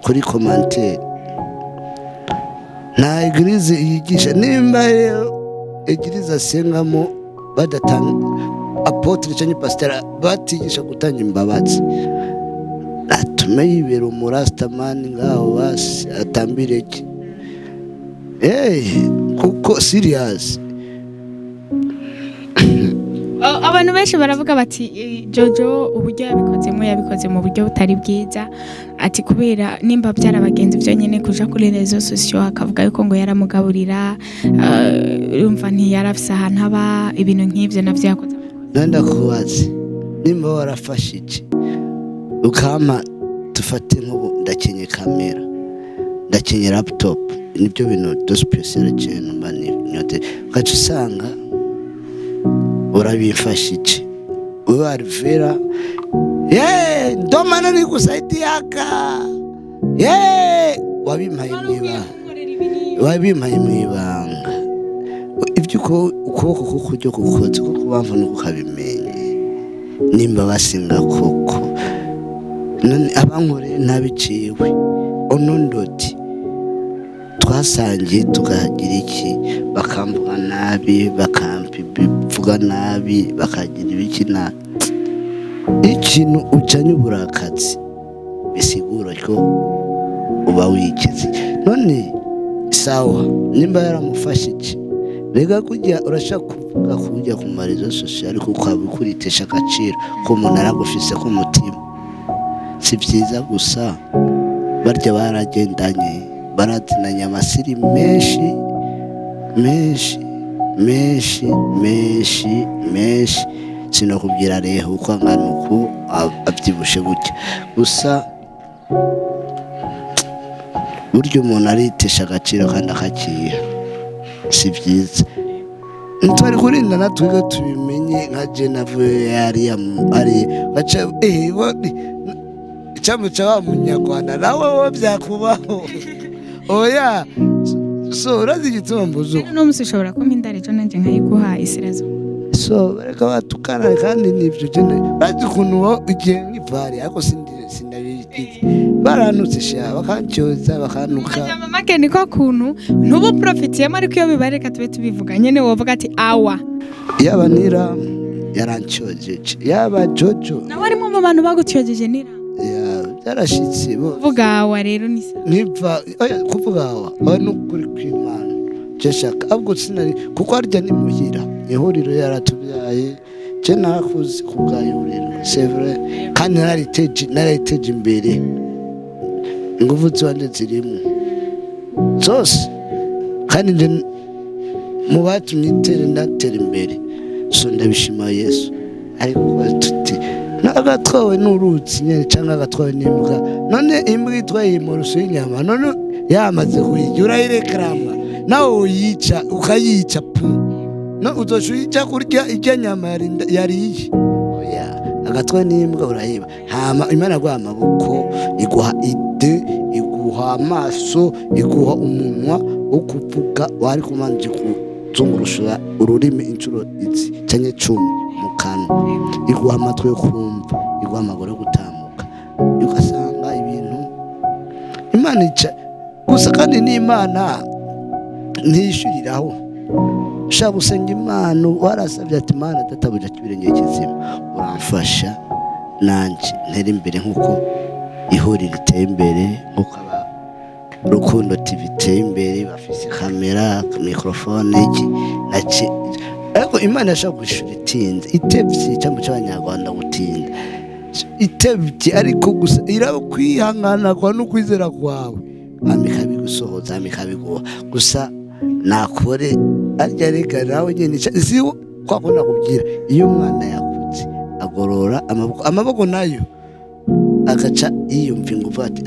kuri commentaire na eglise yigisha nimba eglise asengamo badatanga apotre cyane pastor batigisha gutanga imbabazi atume yibera umurastamani ngaho basi atambireke kuko serious abantu benshi baravuga bati Jojo uburyo yabikoze mu buryo butari bwiza ati kubera nimba byarabagenzi byo nyene kuja kuri rezo sociaux akavuga yuko ngo yaramugaburira urumva ntiyarafise ahantu aba ibintu nk'ivyo navyo yakoze nanda kubaze nimba warafashije ukama tufate nk'ubu ndakenye kamera ndakenye laptop nibyo bintu do special cyane mbani nyote kacu usanga urabifashije wewe Alvera ndo maana nikusaidiaka wabimpaye mwibanga ibyo ukuboko kukuryo kukoze kuko bamva nuko kabimenye nimba basinga koko none abankoreye ntabiciwe onondoti twasangiye tukagira iki bakamvuga nabi bakampivuga nabi bakagira ibiki na ikintu ucanye uburakatsi bisigura ko uba wikize. None sawa nimba yaramufashe iki, rega kujya urashaka kuvuga kujya ku marezo social kuko abikuritesha agaciro ko umuntu aragufise ku mutima. Si byiza gusa barya baragendanye baratinanya amasiri menshi menshi menshi menshi menshi, sinakubwira rero uko angana uko abyibushe gutya. Gusa burya umuntu aritesha agaciro kandi akakiha, si byiza. Ntwari kurinda natwe tubimenye nka Jenavuye yari baca icyamuca wa munyarwanda nawe wo byakubaho. Oya so urazi igituma mbuzo no musishobora ko mpindare cyo nanje nkayiguha isirazo. So bareka batukana kandi nivyo jene bazi kuntu igihe nk'ipari ariko sindabiti baranutse sha bakancyoza bakanuka. Mama make niko kuntu ntubu profitiyemo, ariko iyo bibareka tube tubivuga nyene wovuga ati awa yaba Nira yarancyojeje, yaba Jojo nawe arimo mu bantu bagutyojeje Nira byarashitse kuvuga awa rero ni niva kuvuga awa n'ukuri kw'Imana cyashaka ahubwo sinari kuko arya ni muhira ihuriro yaratubyaye je nakuze kubwayuriro c'est vrai kandi nariteje imbere ingufu zanje zirimo zose kandi nje mu batumye ndatera imbere, so ndabishima Yesu. Ariko tuti nagatwawe n'uruzi nyene cyangwa agatwawe n'imbwa, none imbwa itwaye imuruso y'inyama none yamaze kuyirya urayirekrama nawe uyica ukayica pu no uzoshuyica kurya ijya nyama yariye. Oya agatwawe n'imbwa urayiba, hama Imana guha amaboko iguha ide iguha amaso iguha umunwa wo kuvuga wari kumanje kuzungurushura ururimi inshuro izi cyanye 10 mu kanwa, iguha amatwi yo kumva, iguha amaguru yo gutambuka, ugasanga ibintu Imana ica gusa. Kandi n'Imana ntishuriraho ushaka gusenga Imana warasabye ati Imana databuja kibirenge kizima uramfasha nanje ntera imbere nkuko ihuriro iteye imbere, nkuko Rukundo TV iteye imbere bafise kamera mikrofone iki naci. Ariko Imana yashaka gushura itinze itebye cyangwa cy'abanyarwanda gutinda itebye, ariko gusa irabo kwihangana kwa no kwizera kwawe amikabigusohoza amikabiguha gusa nakore arya reka nawe nyene ziwo kwakunda kubwira. Iyo umwana yakutse agorora amaboko nayo agaca yiyumva ingufu ati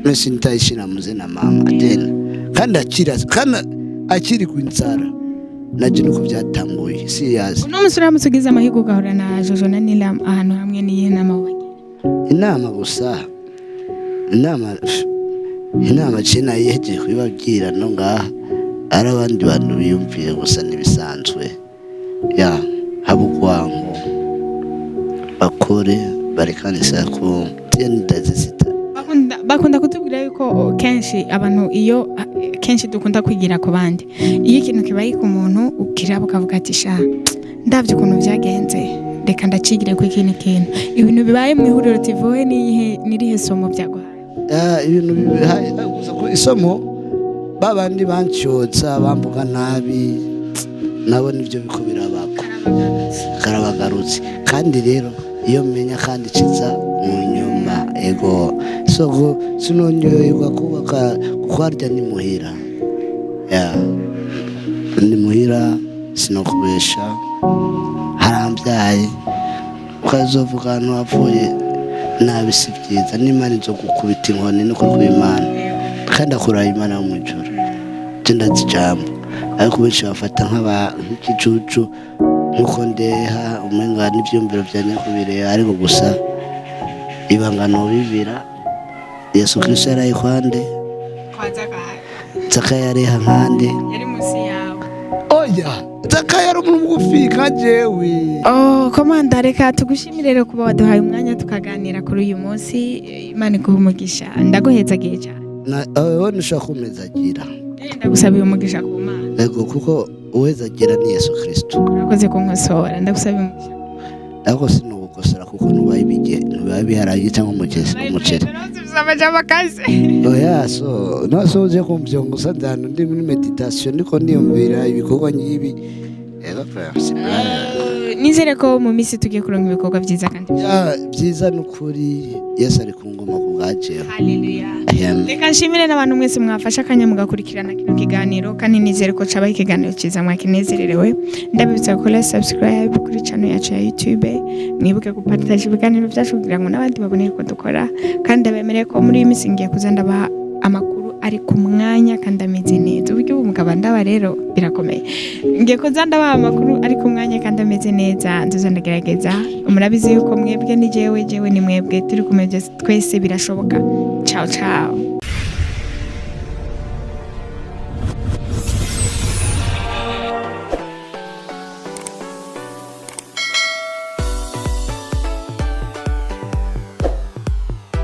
mesi ntayishira muze na mama atena kandi akiri kwinzara naje nuko byatanguye si yazi. Uno musura musugiza amahigo gahora na Jojo na Nila ahantu hamwe niye n'amawagi inama gusa inama cena yeje kwibabwira no ngaha ari abandi bantu biyumviye gusa nibisanzwe ya habugwango bakore barekanisa ko tendazita bakunda kutubwira yuko kenshi abantu iyo kenshi dukunda kwigira ku bandi, iyo ikintu kibaye ku muntu ukira bukavuga ati sha ndavye ukuntu byagenze reka ndacigire ku ikintu ibintu bibaye mu ihuriro tivoye nirihe somo byaguhaye. Ibintu bibaye gusa ko isomo babandi bancyoza bambuga nabi nabo nivyo biko birabako karabagarutse. Kandi rero iyo menya kandi ciza mu nyuma ego soko sinonyoyerwa kubaka kwarya ni muhira ni muhira sinokubesha harambyaye ukazovuga ahantu havuye nabi si byiza. n'Imana izo gukubita inkoni niko kw'Imana kandi akora Imana mu ijuru genda zijambo, ariko benshi bafata nk'igicucu nkuko ndeha umenga n'ivyumviro bya nyakubire, ariko gusa ibangano bibira Yesu Kristo yaraye kwande Zakayo yareha nkande yari musi yawe. Oya Zakayo yari umuntu mugufi nka jewe. Komanda reka tugushimire rero kuba waduhaye umwanya tukaganira kuri uyu munsi. Imana iguhe umugisha ndaguhezagiye cyane. Wowe nushaka kumezagira ndagusabira umugisha ku Mana ego kuko uwezagira ni Yesu Kristo. urakoze kunkosora ndagusabira umugisha ariko sinugukosora kuko ntubaye biharage cyangwa umuceri oya so naso uje kumvyonga usadana ndi muri meditation niko niyumvira ibikorwa nyibi nizere ko mu minsi tugiye kuronka ibikorwa byiza kandi byiza n'ukuri Yesu ari ku ngoma ku bwajeho. Haleluya. Reka nshimire n'abantu mwese mwafasha akanya mugakurikirana kino kiganiro kandi nizere ko cabaye ikiganiro cyiza mwakinezererewe. Ndabibutsa gukora subscribe kuri channel yacu ya YouTube, mwibuke gupartage ibiganiro byacu kugira ngo n'abandi babone ko dukora, kandi abemereye ko muri iyi minsi ngiye kuza ndabaha amakuru ari ku mwanya kandi ameze neza. Uburyo umugabo ndaba rero birakomeye, ngiye kuza ndabaha amakuru ari ku mwanya kandi ameze neza. Nzoza ndagerageza, murabizi yuko mwebwe ni jewe ni mwebwe, turi kumwe twese birashoboka. Ciao ciao.